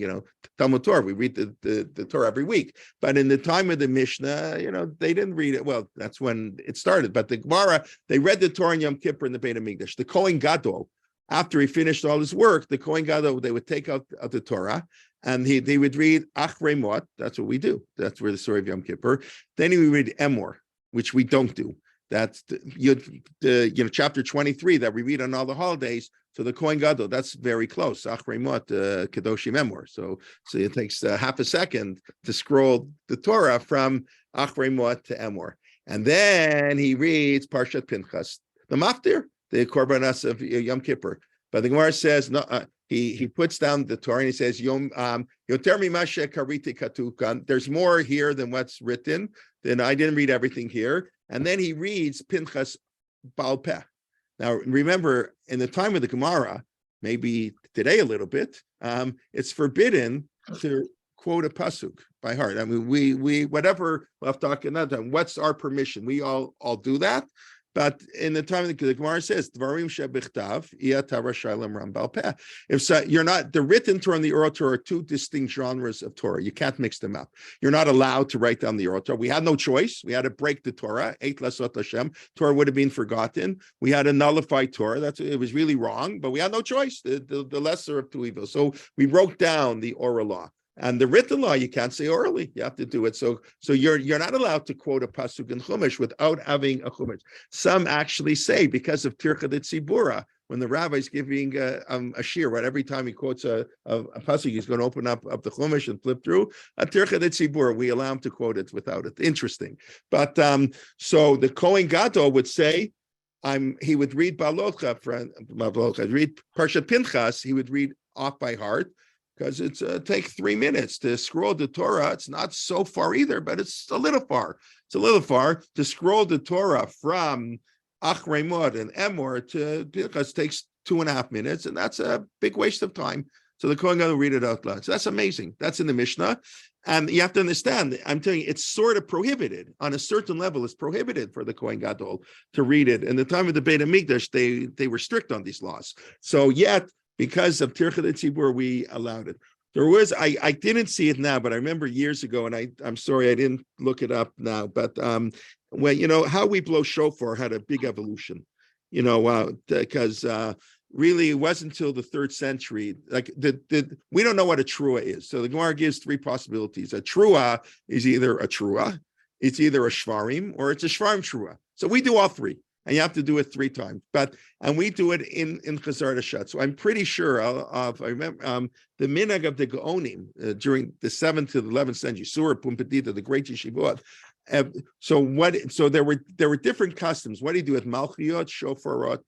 Speaker 1: Talmud Torah. We read the Torah every week. But in the time of the Mishnah, they didn't read it. Well, that's when it started. But the Gemara, they read the Torah in Yom Kippur in the Beit HaMikdash. The Kohen Gadol, after he finished all his work, the Kohen Gadol, they would take out the Torah and they would read Achrei Mot. That's what we do. That's where the story of Yom Kippur. Then he would read Emor, which we don't do. That's chapter 23 that we read on all the holidays. So the Kohen Gadol, that's very close. Achrei Mot, Kedoshim Emor. So it takes half a second to scroll the Torah from Achrei Mot to Emor. And then he reads Parshat Pinchas, the Maftir, the Korbanos of Yom Kippur. But the Gemara says, no, he puts down the Torah and he says, Yoter Mimashe Kariti Katukan. There's more here than what's written. Then I didn't read everything here. And then he reads Pinchas Baal Peh. Now, remember, in the time of the Gemara, maybe today a little bit, it's forbidden to quote a pasuk by heart. I mean, we whatever we'll have to talk another time. What's our permission? We all do that. But in the time of the Gemara says, Dvarim shebichtav, if so, you're not, the written Torah and the oral Torah are two distinct genres of Torah. You can't mix them up. You're not allowed to write down the oral Torah. We had no choice. We had to break the Torah. Eight Lasot Hashem. Torah would have been forgotten. We had to nullify Torah. It was really wrong, but we had no choice. The lesser of two evils. So we wrote down the oral law. And the written law, you can't say orally. You have to do it. So you're not allowed to quote a pasuk in Chumash without having a Chumash. Some actually say because of Tircha de Tzibura, when the rabbi is giving a shir, right? Every time he quotes a pasuk, he's going to open up the Chumash and flip through a Tircha de Tzibura. We allow him to quote it without it. Interesting. But so the Kohen Gadol would say, he would read Balotcha, read Parshat Pinchas. He would read off by heart. Because it's take 3 minutes to scroll the Torah. It's not so far either, but it's a little far. It's a little far to scroll the Torah from Achrei Mot and Emor to Pinchas takes 2.5 minutes, and that's a big waste of time. So the Kohen Gadol will read it out loud. So that's amazing. That's in the Mishnah. And you have to understand, I'm telling you, it's sort of prohibited. On a certain level, it's prohibited for the Kohen Gadol to read it. In the time of the Beit HaMikdash, they were strict on these laws. So yet, because of Tircha Tzibur, we allowed it. There was, I didn't see it now, but I remember years ago, and I'm sorry I didn't look it up now, but when, how we blow shofar had a big evolution, because really it wasn't until the 3rd century, like we don't know what a trua is. So the Gemara gives 3 possibilities. A trua is either a trua, it's either a shvarim, or it's a shvarim trua. So we do all 3. And you have to do it 3 times, and we do it in Chazar Tashat. So I'm pretty sure I remember the minhag of the Gaonim during the 7th to the 11th century, Surah Pumbedita, the great yeshivot. So there were different customs. What do you do with Malchiot, Shofarot,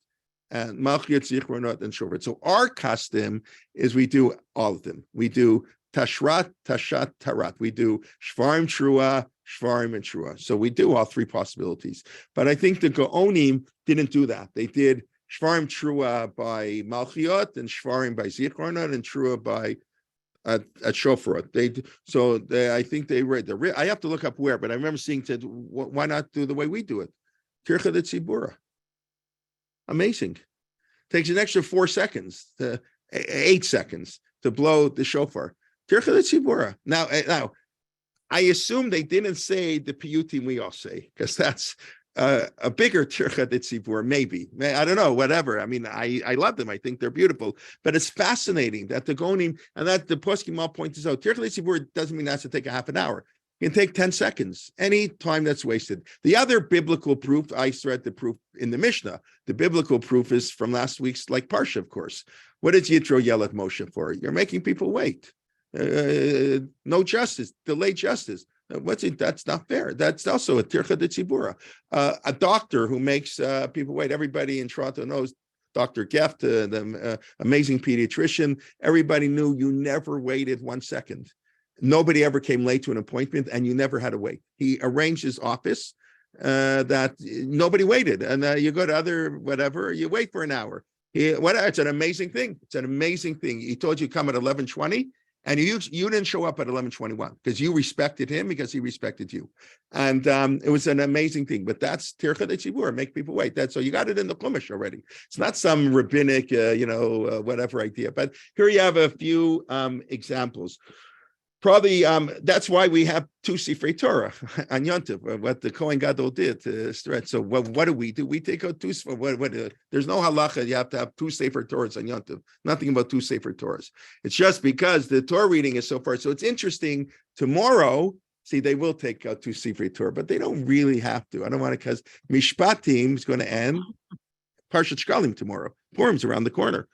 Speaker 1: and Malchiot, Zichronot, and Shofar? So our custom is we do all of them. We do Tashrat, Tashat, Tarat. We do Shvarim Trua, Shvarim and Trua. So we do all 3 possibilities. But I think the Gaonim didn't do that. They did Shvarim Trua by Malchiot and Shvarim by Zichronot and Trua by at Shofarot. I think they read I have to look up where, but I remember seeing why not do the way we do it? Tircha de Tzibura. Amazing. Takes an extra 4 seconds, 8 seconds to blow the shofar. Tircha de Tzibura. Now, I assume they didn't say the piyutim we all say, because that's a bigger tircha de tzibur, maybe. I don't know, whatever. I mean, I love them. I think they're beautiful. But it's fascinating that the Gonim, and that the poskim all point this out, tircha de tzibur doesn't mean that's to take a half an hour. It can take 10 seconds, any time that's wasted. The other biblical proof, I read the proof in the Mishnah. The biblical proof is from last week's Parsha, of course. What did Yitro yell at Moshe for? You're making people wait. No justice, delayed justice. That's not fair. That's also a tircha de tzibura. A doctor who makes people wait. Everybody in Toronto knows Dr. Geft, the amazing pediatrician. Everybody knew you never waited 1 second. Nobody ever came late to an appointment, and you never had to wait. He arranged his office that nobody waited, and you go to other whatever, you wait for an hour. It's an amazing thing. It's an amazing thing. He told you come at 11:20. And you didn't show up at 11:21 because you respected him because he respected you. And it was an amazing thing. But that's tircha de tzibur, make people wait. So you got it in the Chumash already. It's not some rabbinic, whatever idea. But here you have a few examples. Probably that's why we have 2 Sifrei Torah on Yom Tov, what the Kohen Gadol did to stretch. So what do? We take out 2. There's no halacha. You have to have 2 Sefer Torahs on Yom Tov. Nothing about 2 Sefer Torahs. It's just because the Torah reading is so far. So it's interesting. Tomorrow, see, they will take out 2 Sifrei Torah, but they don't really have to. I don't want to, because Mishpatim is going to end Parshat Shkalim tomorrow. Purim's around the corner.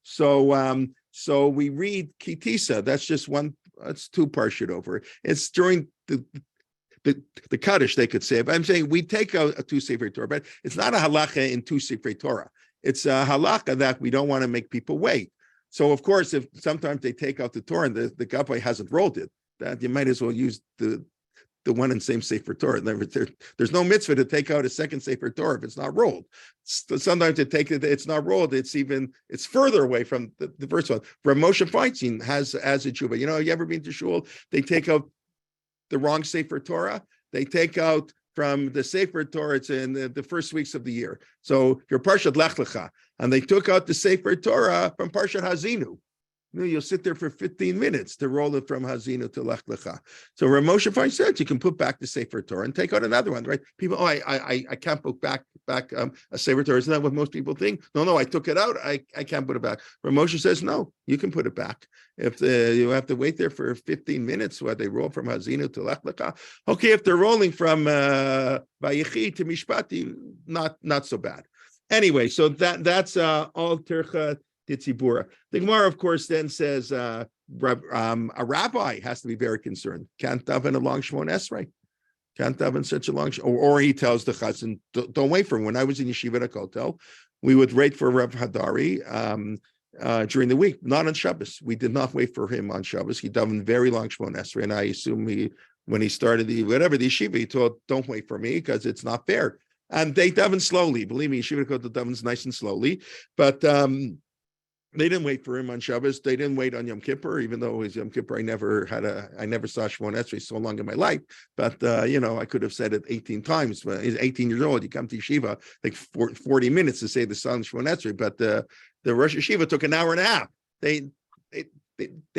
Speaker 1: So we read Kitisa. That's just one. That's 2 parshat over. It's during the Kaddish, they could say. But I'm saying we take out a 2 Sifrei Torah, but it's not a halacha in 2 Sifrei Torah. It's a halacha that we don't want to make people wait. So of course, if sometimes they take out the Torah and the Gabbai hasn't rolled it, that you might as well use the one and same Sefer Torah. There's no mitzvah to take out a second Sefer Torah if it's not rolled. Sometimes to take it, it's not rolled. It's further away from the first one. Moshe Feinstein has as a tshuva. You ever been to shul? They take out the wrong Sefer Torah. They take out from the Sefer Torah. It's in the first weeks of the year. So your Parshat Lech Lecha, and they took out the Sefer Torah from Parshat Hazinu. You'll sit there for 15 minutes to roll it from Hazinu to Lech Lecha. So Rav Moshe Feinstein said you can put back the Sefer Torah and take out another one, right? People, I can't put back a Sefer Torah. Isn't that what most people think? No, I took it out. I can't put it back. Rav Moshe says, no, you can put it back. If you have to wait there for 15 minutes while they roll from Hazinu to Lech Lecha. Okay, if they're rolling from Vayechi to Mishpati, not so bad. Anyway, so that's all Tircha Tzibura. The Gemara, of course, then says a rabbi has to be very concerned. Can't daven a long Shmon Esrei. Can't daven such a long. Or he tells the chazan, don't wait for him. When I was in yeshiva at Kotel, we would wait for Rav Hadari during the week, not on Shabbos. We did not wait for him on Shabbos. He davened very long Shmon Esrei, and I assume when he started the yeshiva, he told, don't wait for me because it's not fair. And they daven slowly. Believe me, yeshiva at Kotel davens nice and slowly, but. They didn't wait for him on Shabbos. They didn't wait on Yom Kippur, even though it was Yom Kippur. I never saw Shemona Esrei so long in my life. But, I could have said it 18 times. But he's 18 years old. You come to yeshiva, like 40 minutes to say the Son Shemona Esrei. But the Rosh Yeshiva took an hour and a half. They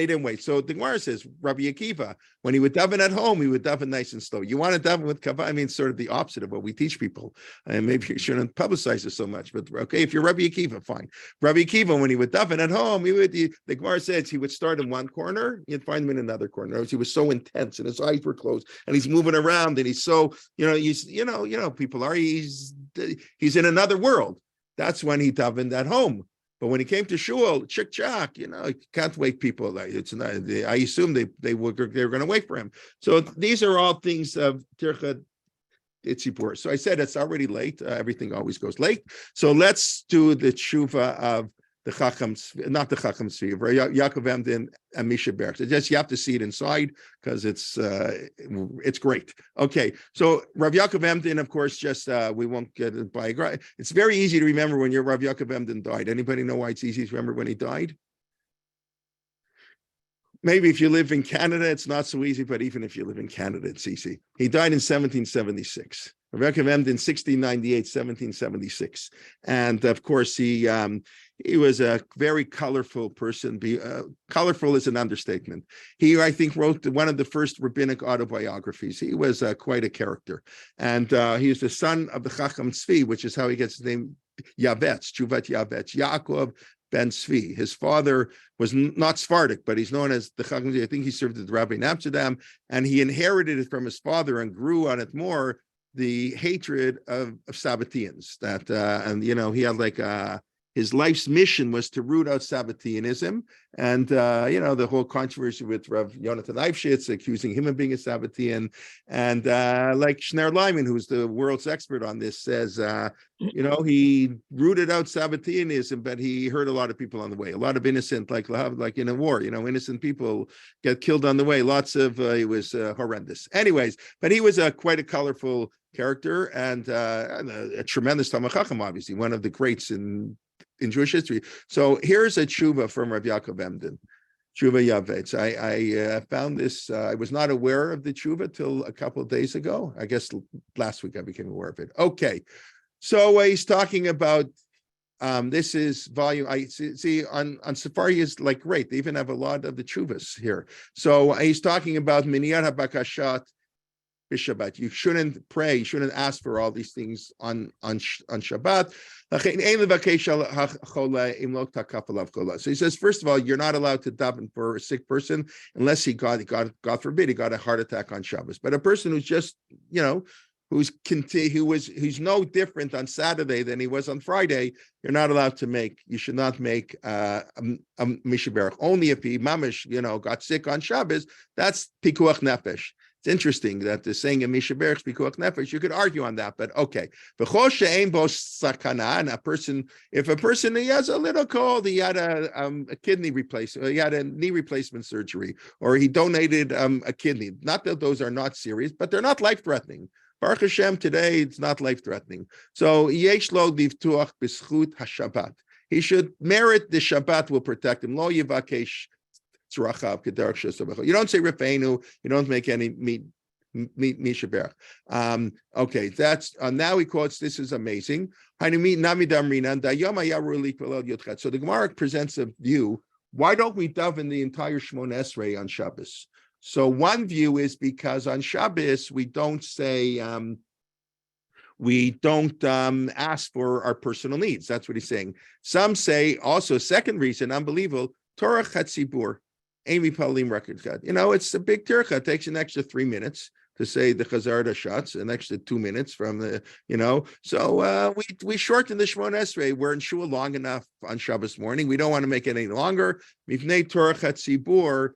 Speaker 1: didn't wait. So the Gemara says, Rabbi Akiva, when he would daven at home, he would daven nice and slow. You want to daven with kavod? I mean, sort of the opposite of what we teach people. And maybe you shouldn't publicize it so much. But okay, if you're Rabbi Akiva, fine. Rabbi Akiva, when he would daven at home, the Gemara says he would start in one corner, you'd find him in another corner. He was so intense, and his eyes were closed, and he's moving around, and he's so people are he's in another world. That's when he davened at home. But when he came to shul, chick-chack, you can't wake people. It's not. I assume they were going to wait for him. So these are all things of Tircha Itzibur. So I said it's already late. Everything always goes late. So let's do the tshuva of the Chachams, not the Chachams Tzvi, Yaakov Emden and Misha Berg. So just you have to see it inside because it's great. Okay, so Rav Yaakov Emden, of course, just we won't get it by. It's very easy to remember when your Rav Yaakov Emden died. Anybody know why it's easy to remember when he died? Maybe if you live in Canada, it's not so easy, but even if you live in Canada, it's easy. He died in 1776. Rav Yaakov Emden, 1698, 1776, and of course he was a very colorful person. Colorful is an understatement. He, I think, wrote one of the first rabbinic autobiographies. He was quite a character, and he is the son of the Chacham Tzvi, which is how he gets his name Yavetz, Chuvat Yavetz, Yaakov ben Tzvi. His father was not Sephardic, but he's known as the Chacham Tzvi. I think he served as the rabbi in Amsterdam, and he inherited it from his father and grew on it more. The hatred of Sabbateans he had like his life's mission was to root out Sabbateanism, and the whole controversy with Rav Yonatan Eifshitz accusing him of being a Sabbatean, and like Shner Lyman, who's the world's expert on this, says he rooted out Sabbateanism, but he hurt a lot of people on the way. A lot of innocent, like in a war, innocent people get killed on the way. Lots of it was horrendous. Anyways, but he was quite a colorful character and a tremendous Talmid Chacham, obviously one of the greats in Jewish history. So here's a tshuva from Rav Yaakov Emden, tshuva Yavetz. I found this. I was not aware of the tshuva till a couple of days ago. I guess last week I became aware of it. Okay, so he's talking about. This is volume. I see on Safari is like great. They even have a lot of the tshuvas here. So he's talking about minyan habakashat. Shabbat. You shouldn't pray, you shouldn't ask for all these things on Shabbat. So he says, first of all, you're not allowed to daven for a sick person unless God forbid, he got a heart attack on Shabbos. But a person who's just, who's no different on Saturday than he was on Friday, you're not allowed to you should not make a Misha Berach. Only if he mamish, got sick on Shabbos, that's pikuach nefesh. It's interesting that the saying in Misha Berach pikuach nefesh, you could argue on that, but okay. And if a person he has a little cold, he had a kidney replacement, he had a knee replacement surgery, or he donated a kidney. Not that those are not serious, but they're not life-threatening. Baruch Hashem, today it's not life-threatening. So yesh lo livtuach b'schut haShabbat. He should merit the Shabbat will protect him. Lo yivakesh. You don't say Rifeinu, you don't make any Misha Berach. Okay, that's now he quotes, this is amazing. So the Gemara presents a view, why don't we daven the entire Shemona Esrei on Shabbos? So one view is because on Shabbos we don't say ask for our personal needs. That's what he's saying. Some say also, second reason, unbelievable, Torah Chatzibur. Amy Pauline records God. It's a big tircha. It takes an extra 3 minutes to say the Chazar shots, an extra 2 minutes from the, So we shorten the Shemona Esrei. We're in shul long enough on Shabbos morning. We don't want to make it any longer. Mifnei Torah Chatzibur.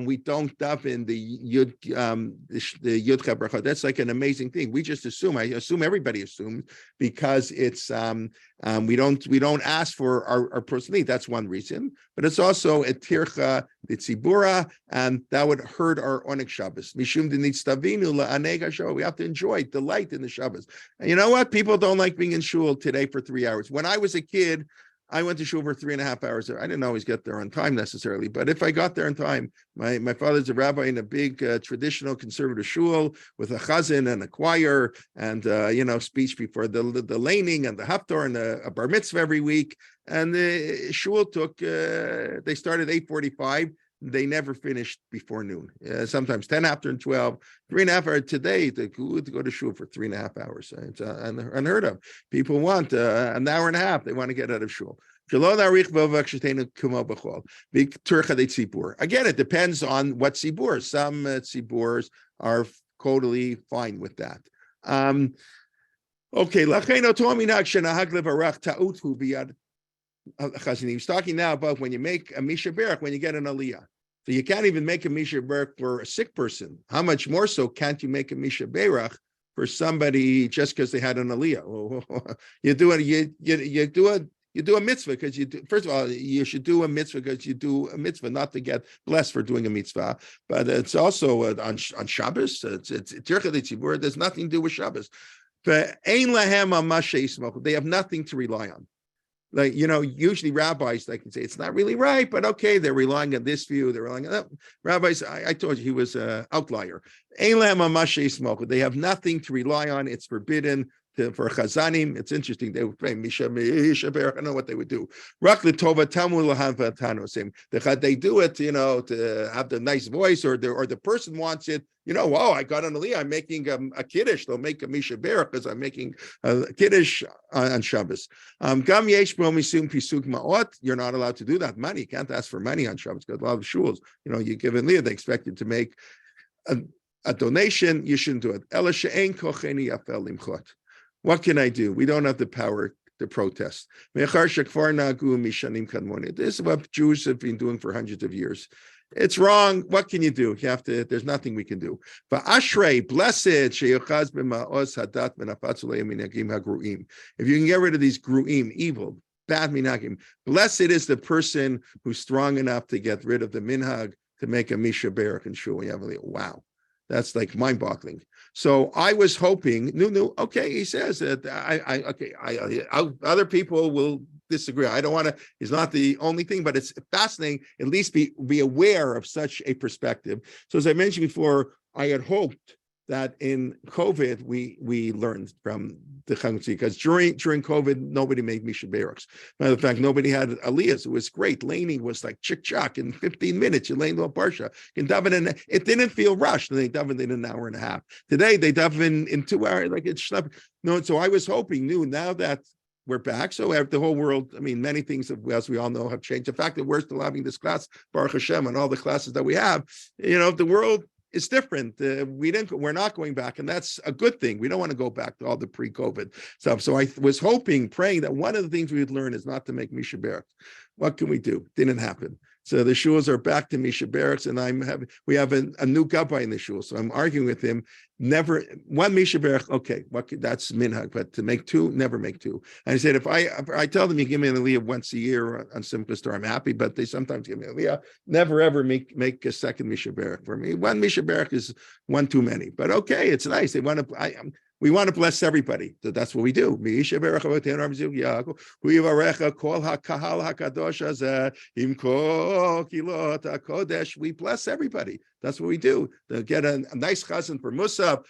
Speaker 1: We don't daven the Yud Brachot. That's like an amazing thing. We just assume. I assume everybody assumes because it's we don't ask for our personal need. That's one reason, but it's also a tircha tzibura, and that would hurt our onik Shabbos. Mishum d'nitztavinu la'aneg hasho. We have to enjoy delight in the Shabbos. And you know what? People don't like being in shul today for 3 hours. When I was a kid, I went to shul for 3.5 hours. I didn't always get there on time necessarily, but if I got there on time, my father's a rabbi in a big traditional conservative shul with a chazan and a choir and speech before the laning and the haftar and a bar mitzvah every week. And the shul took they started 8:45. They never finished before noon. Sometimes 10 after and 12, 3.5 hours today to go to shul for 3.5 hours. It's unheard of. People want an hour and a half. They want to get out of shul. Again, it depends on what tzibur. Some tziburs are totally fine with that. Okay. He's talking now about when you make a Misha Berach, when you get an Aliyah. So you can't even make a Misha Berach for a sick person. How much more so can't you make a Misha Berach for somebody just because they had an Aliyah? You do a mitzvah because you do. First of all, you should do a mitzvah because you do a mitzvah, not to get blessed for doing a mitzvah. But it's also on Shabbos. It's Tirchei Tzibur. There's nothing to do with Shabbos. But ein lahem al mashe yismochu. They have nothing to rely on. Like, usually rabbis, they can say it's not really right, but okay, they're relying on this view, they're relying on that. Rabbis, I told you he was an outlier. They have nothing to rely on. It's forbidden for chazanim. It's interesting. They would pray Misha Berach. I don't know what they would do. They do it, to have the nice voice, or the person wants it. Oh, I got an aliyah. I'm making a kiddush. They'll make a Misha Berach because I'm making a kiddush on Shabbos. You're not allowed to do that. Money, you can't ask for money on Shabbos because a lot of shuls, you give an aliyah, they expect you to make a donation. You shouldn't do it. What can I do? We don't have the power to protest. This is what Jews have been doing for hundreds of years. It's wrong. What can you do? There's nothing we can do. But Ashrei, blessed, if you can get rid of these gruim, evil, bad minhagim, blessed is the person who's strong enough to get rid of the minhag to make a Misha Berach and shul. Wow. That's like mind-boggling. So I was hoping, okay, he says that other people will disagree. I don't want to, it's not the only thing, but it's fascinating, at least be aware of such a perspective. So as I mentioned before, I had hoped that in COVID, we learned from the Chanukah, because during COVID, nobody made Misha Berachs. Matter of fact, nobody had aliyahs. It was great. Laning was like chick-chock in 15 minutes. You lane to a parsha. It didn't feel rushed. They davened in an hour and a half. Today, they daven in 2 hours. Like it's no. So I was hoping, now that we're back. So the whole world, many things, as we all know, have changed. The fact that we're still having this class, Baruch Hashem, and all the classes that we have, the world is different. We're not going back, and that's a good thing. We don't want to go back to all the pre-COVID stuff. So I was praying that one of the things we would learn is not to make Misha Berach. What can we do? Didn't happen. So the shuls are back to Misha Berachs, and we have a new gabbai in the shul. So I'm arguing with him. Never one Misha Berach. Okay, that's minhag, but to make two, never make two. And I said, if I tell them you give me an aliyah once a year on Simchas Torah, I'm happy, but they sometimes give me an aliyah. Never ever make a second Misha Berach for me. One Misha Berach is one too many. But okay, it's nice. They want to. We want to bless everybody. So that's what we do. We bless everybody. That's what we do. To get a nice chazan for Musaf.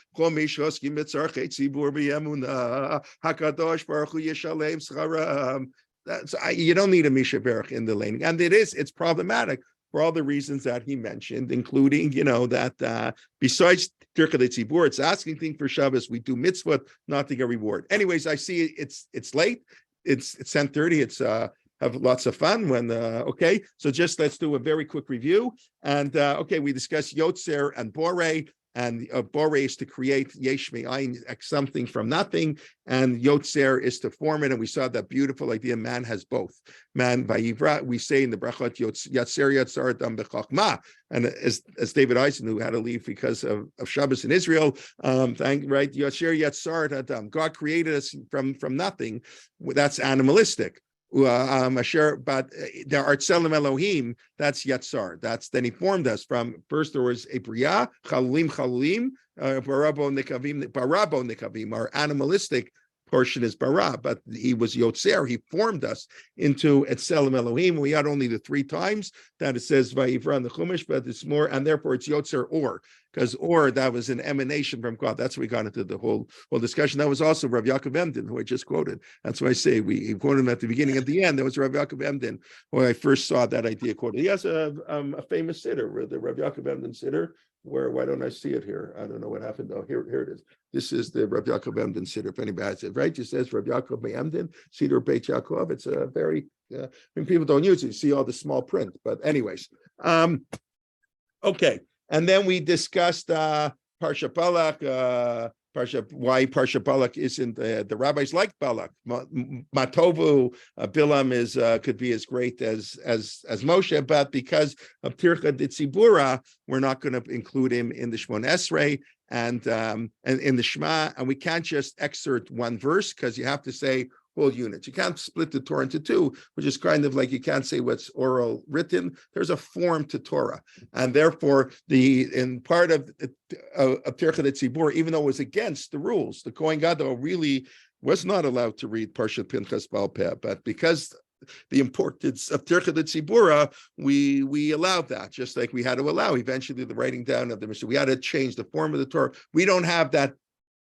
Speaker 1: You don't need a Misha Berach in the laning. And it's problematic for all the reasons that he mentioned, including, that besides Tirchei Tzibur, it's asking things for Shabbos. We do mitzvah, not to get reward. Anyways, I see it's late. It's 10:30. It's have lots of fun when okay. So just let's do a very quick review. And okay, we discussed Yotzer and Borei. And Borei is to create Yesh Me'ayin, something from nothing, and Yotzer is to form it. And we saw that beautiful idea. Man has both. Man Vayivra. We say in the Brachot, Yotzer Yatzar Adam B'Chachma. And as David Eisen, who had to leave because of Shabbos in Israel, Yotzer Yatzar Adam. God created us from nothing. That's animalistic. But there are Tselem Elohim, that's Yatzar. Then he formed us from, first there was a Bria, Chalulim, Barabo Nikavim, are animalistic portion is bara, but he was Yotzer. He formed us into Etzelem Elohim. We had only the 3 times that it says Vayivra in the Chumash, but it's more, and therefore it's Yotzer or, because or that was an emanation from God. That's why we got into the whole discussion. That was also Rav Yaakov Emden, who I just quoted. That's why I say we quoted him at the beginning. At the end, there was Rav Yaakov Emden, when I first saw that idea quoted. He has a famous siddur, the Rav Yaakov Emden siddur. Why don't I see it here? I don't know what happened. Oh, here it is. This is the Rav Yaakov Emden siddur. If anybody has it, right? It says Rav Yaakov Emden Siddur Beit Yaakov. It's a very people don't use it. You see all the small print, but anyways, okay. And then we discussed Parsha Balak, why Parsha Balak isn't the rabbis like Balak. Matovu Bilam is could be as great as Moshe, but because of Tircha Ditzibura, we're not going to include him in the Shmon Esrei and in the Shema, and we can't just excerpt one verse because you have to say whole units. You can't split the Torah into 2, which is kind of like you can't say what's oral written. There's a form to Torah, and therefore in part of Tircha Tzibur, even though it was against the rules, the Kohen Gadol really was not allowed to read Parshat Pinchas Baal Peh, but because the importance of Tircha Tzibura, we allowed that, just like we had to allow eventually the writing down of the Mishnah. We had to change the form of the Torah. We don't have that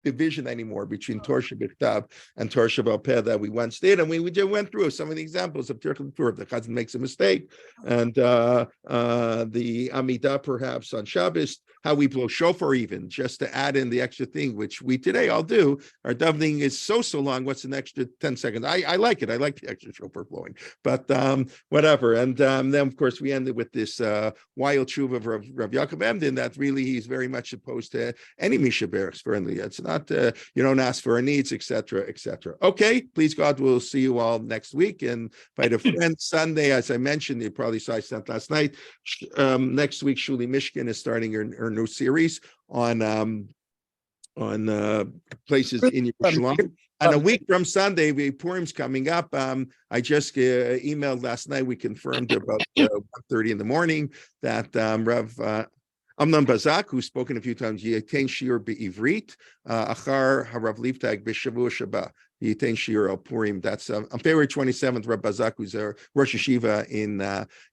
Speaker 1: division anymore between Torah Shebiktav and Torah Shebaal Peh that we once did, and we just went through some of the examples of Tircha Torah. If the Chazan makes a mistake, and the Amidah perhaps on Shabbos, how we blow shofar even, just to add in the extra thing, which we today all do. Our davening is so long. What's an extra 10 seconds? I like it. I like the extra shofar blowing, but whatever. And then of course we ended with this wild tshuva of Rav Yaakov Emden that really he's very much opposed to any Misha Berach's friendly. It's not you don't ask for our needs, etc., etc. Okay, please God, we'll see you all next week. And by the friend Sunday, as I mentioned, you probably saw I sent last night. Next week, Shuli Mishkin is starting her new series on places in Yerushalayim. And a week from Sunday, Purim's coming up. I just emailed last night. We confirmed about 1:30 in the morning that Rav Amnon Bazak, who's spoken a few times, Yitain Shiur Be'ivrit, Achar Harav Liftag B'Shavua Shaba, Yitain Shiur Al Purim. That's on February 27th. Rav Bazak, who's a Rosh Yeshiva in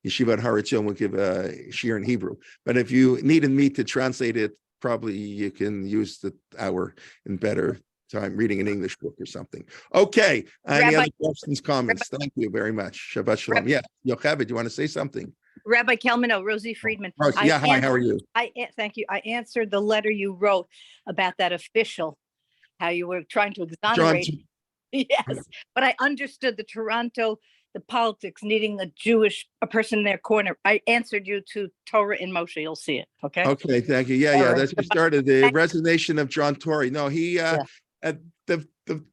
Speaker 1: Yeshiva at Har Etzion, will give a shiur in Hebrew. But if you needed me to translate it, probably you can use the hour in better time reading an English book or something. Okay. Any other questions, comments? Thank you very much. Shabbat Shalom. Yeah, Yocheved, do you want to say something?
Speaker 10: Rabbi Kelman, Rosie Friedman.
Speaker 1: Yeah, hi, how are you?
Speaker 10: Thank you. I answered the letter you wrote about that official, how you were trying to exonerate. Yes, but I understood the politics needing a person in their corner. I answered you to Torah in Moshe. You'll see it. Okay.
Speaker 1: Okay, thank you. Yeah, that's what started the resignation of John Tory. No, he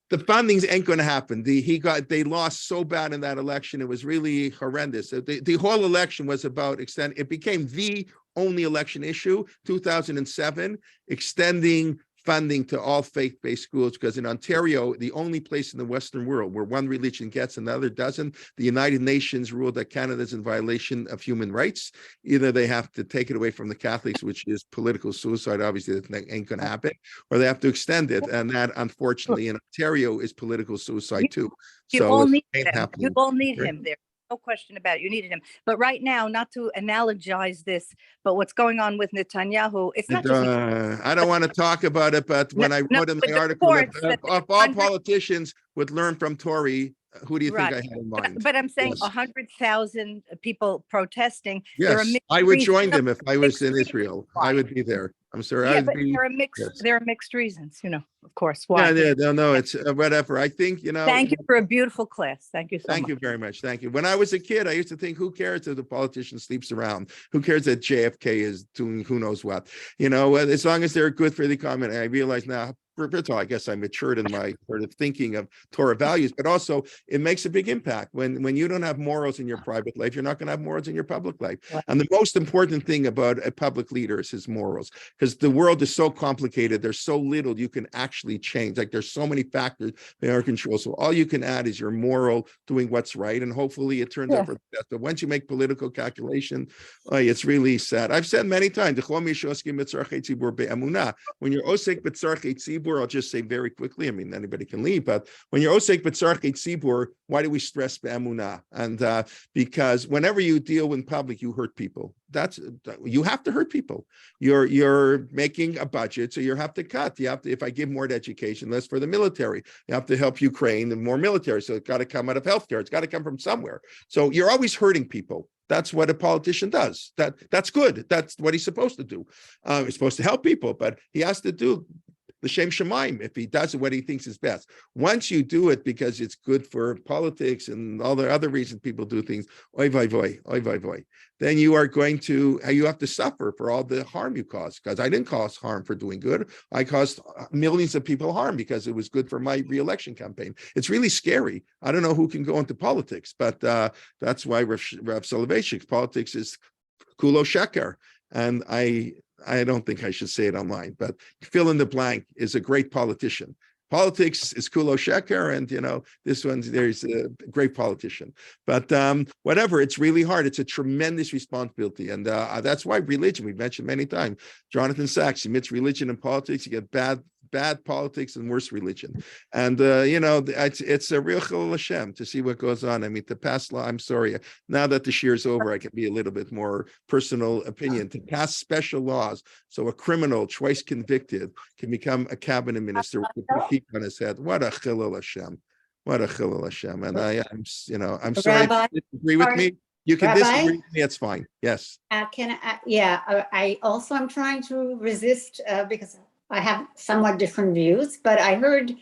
Speaker 1: the fundings ain't going to happen. They lost so bad in that election. It was really horrendous. The whole election was about it became the only election issue, 2007, extending funding to all faith-based schools, because in Ontario, the only place in the Western world where one religion gets and the other doesn't, the United Nations ruled that Canada is in violation of human rights. Either they have to take it away from the Catholics, which is political suicide, obviously that ain't going to happen, or they have to extend it. And that, unfortunately, in Ontario is political suicide too.
Speaker 10: You all need him. You all need him there. No question about it. You needed him. But right now, not to analogize this, but what's going on with Netanyahu, it's not just...
Speaker 1: I don't want to talk about it, but when I wrote in the article, if all politicians would learn from Tory, who do you think I had in mind?
Speaker 10: But I'm saying 100,000 people protesting.
Speaker 1: Yes, I would join them if I was in Israel. I would be there. I'm sorry.
Speaker 10: Yeah, but there are mixed reasons, of course. Why?
Speaker 1: Yeah, no, it's whatever. I think,
Speaker 10: Thank you for a beautiful class. Thank you so much.
Speaker 1: Thank you very much. Thank you. When I was a kid, I used to think, who cares if the politician sleeps around? Who cares that JFK is doing who knows what? As long as they're good for the economy. I realize now, first of all, I guess I matured in my sort of thinking of Torah values, but also it makes a big impact. When you don't have morals in your private life, you're not going to have morals in your public life. And the most important thing about a public leader is his morals, because the world is so complicated. There's so little you can actually change. Like there's so many factors in our control. So all you can add is your moral, doing what's right, and hopefully it turns out for the best. But once you make political calculation, it's really sad. I've said many times, when you're osek b'tzarchei tzibur, tzibur, I'll just say very quickly, I mean, anybody can leave, but when you're osek b'tzarchei tzibur, why do we stress be'emunah? And because whenever you deal in public, you hurt people. You have to hurt people. You're making a budget, so you have to cut. You have to, if I give more to education, less for the military. You have to help Ukraine and more military. So it's got to come out of healthcare. It's got to come from somewhere. So you're always hurting people. That's what a politician does. That's good. That's what he's supposed to do. He's supposed to help people, but he has to do the Shem Shemaim if he does what he thinks is best. Once you do it because it's good for politics and all the other reasons people do things, oy vey vey, oy vey vey, then you have to suffer for all the harm you caused. Because I didn't cause harm for doing good. I caused millions of people harm because it was good for my re-election campaign. It's really scary. I don't know who can go into politics, but that's why Rav Soloveitchik's politics is kulo sheker. And I don't think I should say it online, but fill in the blank is a great politician. Politics is kulo sheker, and this there's a great politician. But whatever, it's really hard. It's a tremendous responsibility, and that's why religion. We've mentioned many times. Jonathan Sachs, he admits religion and politics. You get bad politics and worse religion, and it's a real chilul Hashem to see what goes on. I mean, to pass law. I'm sorry. Now that the shir is over, I can be a little bit more personal opinion. To pass special laws so a criminal twice convicted can become a cabinet minister with a keep on his head. What a chilul Hashem! What a chilul Hashem! And I'm sorry.
Speaker 11: Rabbi,
Speaker 1: If you disagree with me. You can
Speaker 11: Rabbi?
Speaker 1: disagree with me. It's fine. Yes.
Speaker 11: I also am trying to resist because I have somewhat different views, but I heard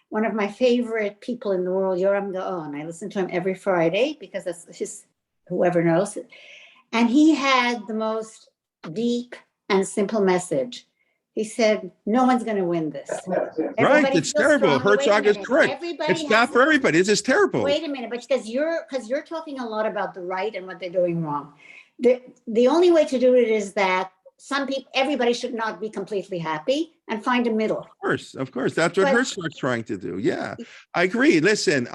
Speaker 11: one of my favorite people in the world, Yoram Gaon. I listen to him every Friday because that's his, whoever knows. And he had the most deep and simple message. He said, no one's going to win this.
Speaker 1: Right, it's terrible. Herzog is correct. It's bad for everybody. This is terrible.
Speaker 11: Wait a minute, but because you're talking a lot about the right and what they're doing wrong. The only way to do it is that everybody should not be completely happy and find a middle.
Speaker 1: Of course. That's what Herzog's trying to do. Yeah, I agree. Listen,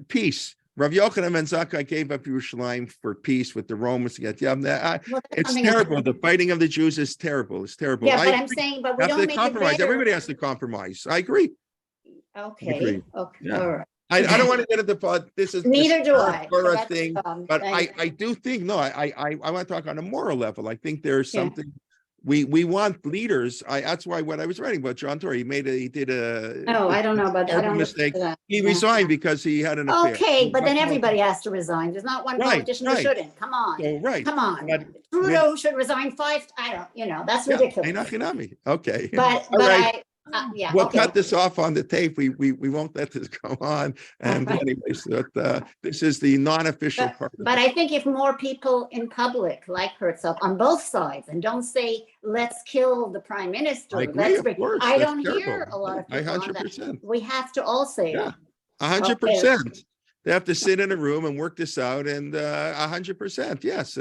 Speaker 1: peace. Rav Yochanan ben Zakkai gave up Yerushalayim for peace with the Romans to get it's terrible. The fighting of the Jews is terrible. It's terrible.
Speaker 11: Yeah, but I'm saying, but we don't make
Speaker 1: compromise.
Speaker 11: it better.
Speaker 1: Everybody has to compromise. I agree.
Speaker 11: Okay.
Speaker 1: Yeah.
Speaker 11: All right.
Speaker 1: I don't want to get into this is
Speaker 11: Neither do I.
Speaker 1: a thing, but I do think I want to talk on a moral level. I think there's something we want leaders. That's why what I was writing about John Tory. He did a
Speaker 11: I don't know about that. I don't
Speaker 1: mistake. He resigned because he had an affair.
Speaker 11: Okay, but then everybody has to resign. There's not one politician who shouldn't. Come on. Come on.
Speaker 1: But
Speaker 11: Trudeau should resign 5. That's ridiculous.
Speaker 1: Okay.
Speaker 11: But
Speaker 1: we'll cut this off on the tape. We won't let this go on. And anyways, this is the non-official part.
Speaker 11: But I think if more people in public like Herzog on both sides and don't say, let's kill the prime minister.
Speaker 1: I agree, of course.
Speaker 11: I don't hear a lot of people
Speaker 1: 100%.
Speaker 11: We have to all say it.
Speaker 1: 100%. They have to sit in a room and work this out, and 100%. Yes,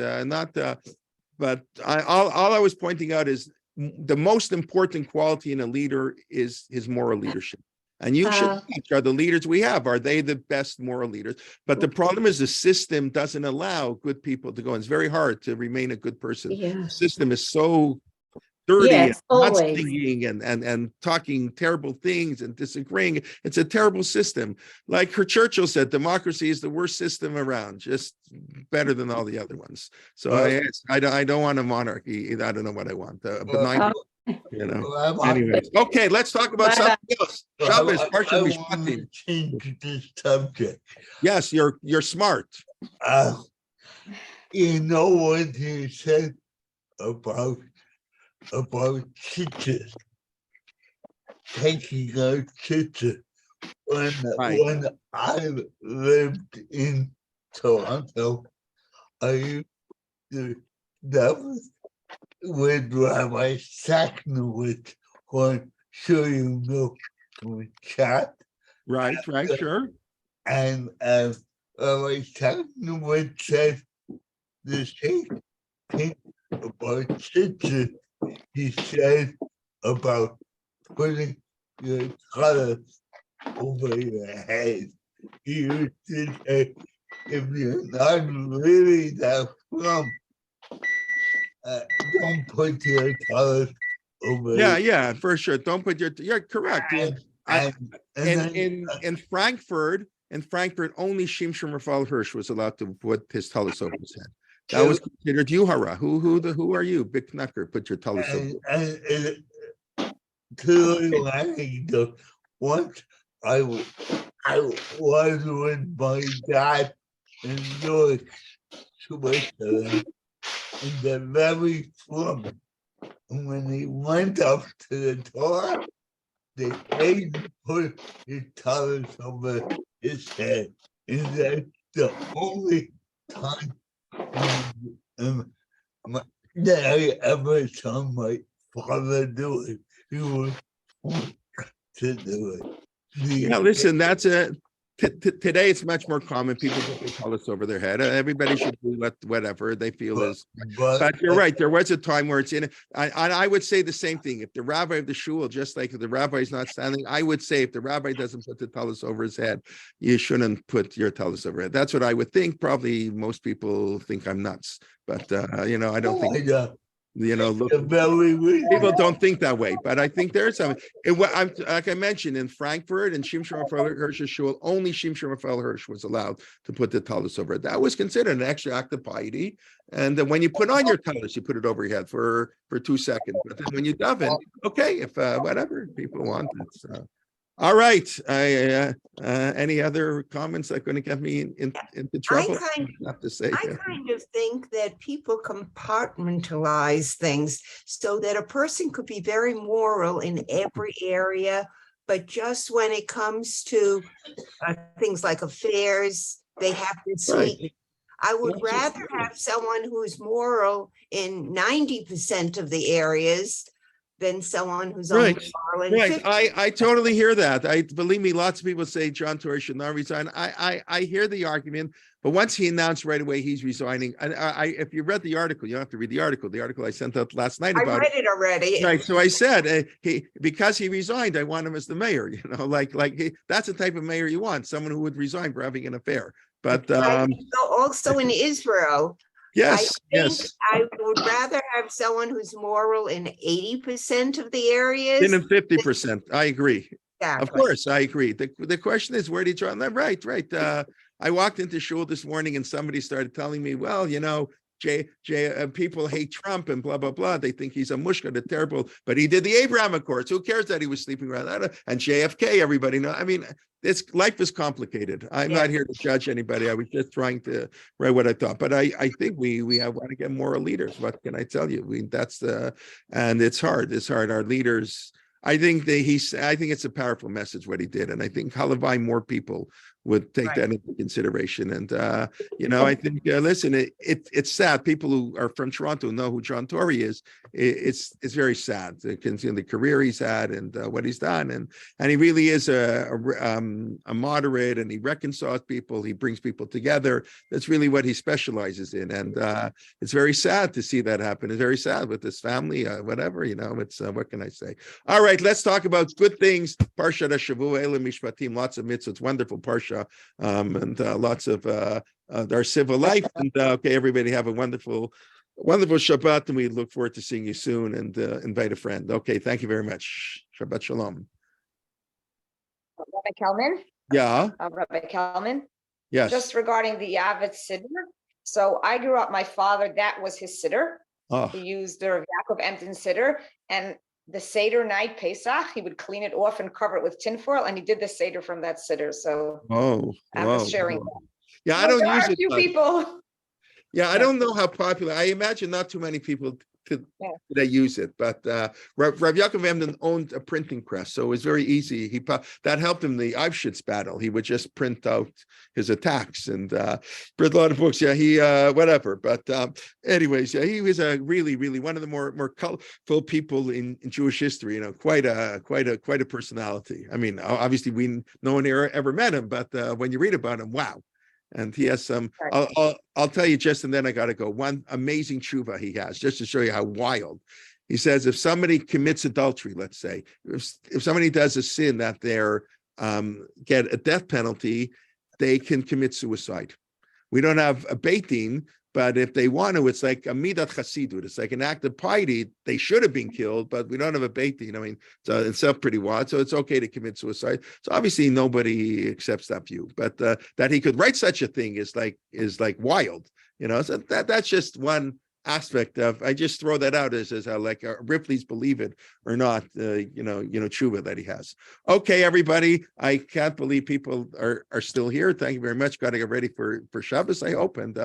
Speaker 1: but all I was pointing out is the most important quality in a leader is his moral leadership. And you should teach, are the leaders we have, are they the best moral leaders? But the problem is the system doesn't allow good people to go. And it's very hard to remain a good person.
Speaker 11: Yeah.
Speaker 1: The system is so dirty and
Speaker 11: always.
Speaker 1: singing and talking terrible things and disagreeing. It's a terrible system. Like Churchill said, democracy is the worst system around, just better than all the other ones. So I don't want a monarchy. I don't know what I want. Benign, anyways. Okay, let's talk about something else. Shabbos, Parshat Mishpatim.
Speaker 12: Change the subject.
Speaker 1: Yes, you're smart.
Speaker 12: You know what you said about teachers, taking out teachers. When I lived in Toronto, that was with Rabbi Sachnowitz, who I'm sure you know from chat.
Speaker 1: Right, sure.
Speaker 12: And Rabbi Sachnowitz said the same thing about teachers. He said about putting your colors over your head. He used to say, if you're not really that plump, don't put your colors over.
Speaker 1: Yeah, for sure. Don't put you're correct. Yeah.
Speaker 12: And
Speaker 1: In Frankfurt, only Shimshon Raphael Hirsch was allowed to put his tallis over his head. That was considered Yuhara. Who are you? Big knucker, put your tallis over.
Speaker 12: And to the once I was with my dad in North Switzerland in the very front. And when he went up to the door, they made him put his tallis over his head. And that's the only time that I ever saw my father do it. He was forced to do it.
Speaker 1: Yeah, listen, that's today it's much more common. People put their tallis over their head. Everybody should do whatever they feel is. But you're right. There was a time where it's in it. I would say the same thing. If the rabbi of the shul, just like if the rabbi is not standing, I would say if the rabbi doesn't put the tallis over his head, you shouldn't put your tallis over it. That's what I would think. Probably most people think I'm nuts, but I don't think. Look, people don't think that way, but I think there's something. I'm like I mentioned in Frankfurt and Shimshon Raphael Hirsch's shul, only Shimshon Raphael Hirsch was allowed to put the tallis over it. That was considered an extra act of piety. And then when you put on your tallis, you put it over your head for 2 seconds. But then when you daven, okay, if whatever people want, it's. All right. Any other comments that are going to get me into trouble?
Speaker 13: I kind of think that people compartmentalize things so that a person could be very moral in every area, but just when it comes to things like affairs, they have to sweeten. I would rather have someone who's moral in 90% of the areas than someone who's only moral in 50%.
Speaker 1: I totally hear that. Believe me, lots of people say John Tory should not resign. I hear the argument, but once he announced right away he's resigning, and if you read the article, you don't have to read the article. The article I sent out last night about
Speaker 13: I read it already.
Speaker 1: Right. So I said because he resigned, I want him as the mayor. That's the type of mayor you want, someone who would resign for having an affair. But
Speaker 13: also in Israel.
Speaker 1: Yes.
Speaker 13: I would rather have someone who's moral in 80% of the areas
Speaker 1: than in 50%. I agree.
Speaker 13: Exactly.
Speaker 1: Of course, I agree. The question is, where do you draw that? Right. I walked into shul this morning and somebody started telling me, well, people hate Trump and blah, blah, blah. They think he's a mushka, they're terrible, but he did the Abraham Accords. Who cares that he was sleeping around that? And JFK, everybody knows. I mean, life is complicated. I'm not here to judge anybody. I was just trying to write what I thought. But I think we want to get moral leaders. What can I tell you? And it's hard. It's hard. Our leaders, I think it's a powerful message what he did. And I think halavai more people would take that into consideration. And, I think, listen, it's sad. People who are from Toronto know who John Tory is. It's very sad. The career he's had and what he's done. And he really is a moderate, and he reconciles people. He brings people together. That's really what he specializes in. And it's very sad to see that happen. It's very sad with his family, whatever, it's, what can I say? All right, let's talk about good things. Parsha Shavua, Elam Mishpatim, lots of mitzvahs, wonderful parsha. And lots of our civil life. And okay, everybody have a wonderful Shabbat, and we look forward to seeing you soon. And invite a friend. Okay, thank you very much. Shabbat shalom.
Speaker 2: Rabbi Kelman.
Speaker 1: Yeah.
Speaker 2: Rabbi Kelman.
Speaker 1: Yes.
Speaker 2: Just regarding the Yavet Siddur. So I grew up. My father, that was his Siddur.
Speaker 1: Oh.
Speaker 2: He used the Yaakov Emden Siddur, and the Seder night, Pesach, he would clean it off and cover it with tinfoil, and he did the Seder from that Siddur. So I'm just sharing that.
Speaker 1: Yeah, I don't use it.
Speaker 2: Few people.
Speaker 1: Yeah, I don't know how popular. I imagine not too many people they use it, but Rav Yaakov Emden owned a printing press, so it was very easy. That helped him the Auschwitz battle. He would just print out his attacks and read a lot of books. Yeah, he whatever. But anyways, yeah, he was a really one of the more colorful people in Jewish history. Quite a personality. I mean, obviously no one ever met him, but when you read about him, wow. And he has some, I'll tell you just, and then I got to go. One amazing tshuva he has, just to show you how wild. He says, if somebody commits adultery, let's say, if somebody does a sin that they're get a death penalty, they can commit suicide. We don't have a Beit Din, But if they want to, it's like a midat chasidut. It's like an act of piety. They should have been killed, but we don't have a beit din. I mean, it's itself pretty wild. So it's okay to commit suicide. So obviously nobody accepts that view. But that he could write such a thing is like wild. So that's just one aspect of. I just throw that out as how like Ripley's believe it or not. Tshuva that he has. Okay, everybody. I can't believe people are still here. Thank you very much. Got to get ready for Shabbos, I hope. And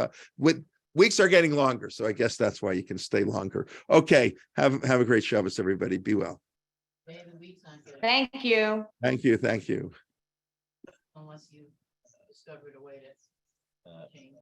Speaker 1: weeks are getting longer, so I guess that's why you can stay longer. Okay, have a great Shabbos, everybody. Be well.
Speaker 2: Thank you.
Speaker 1: Thank you. Unless you discovered a way to change.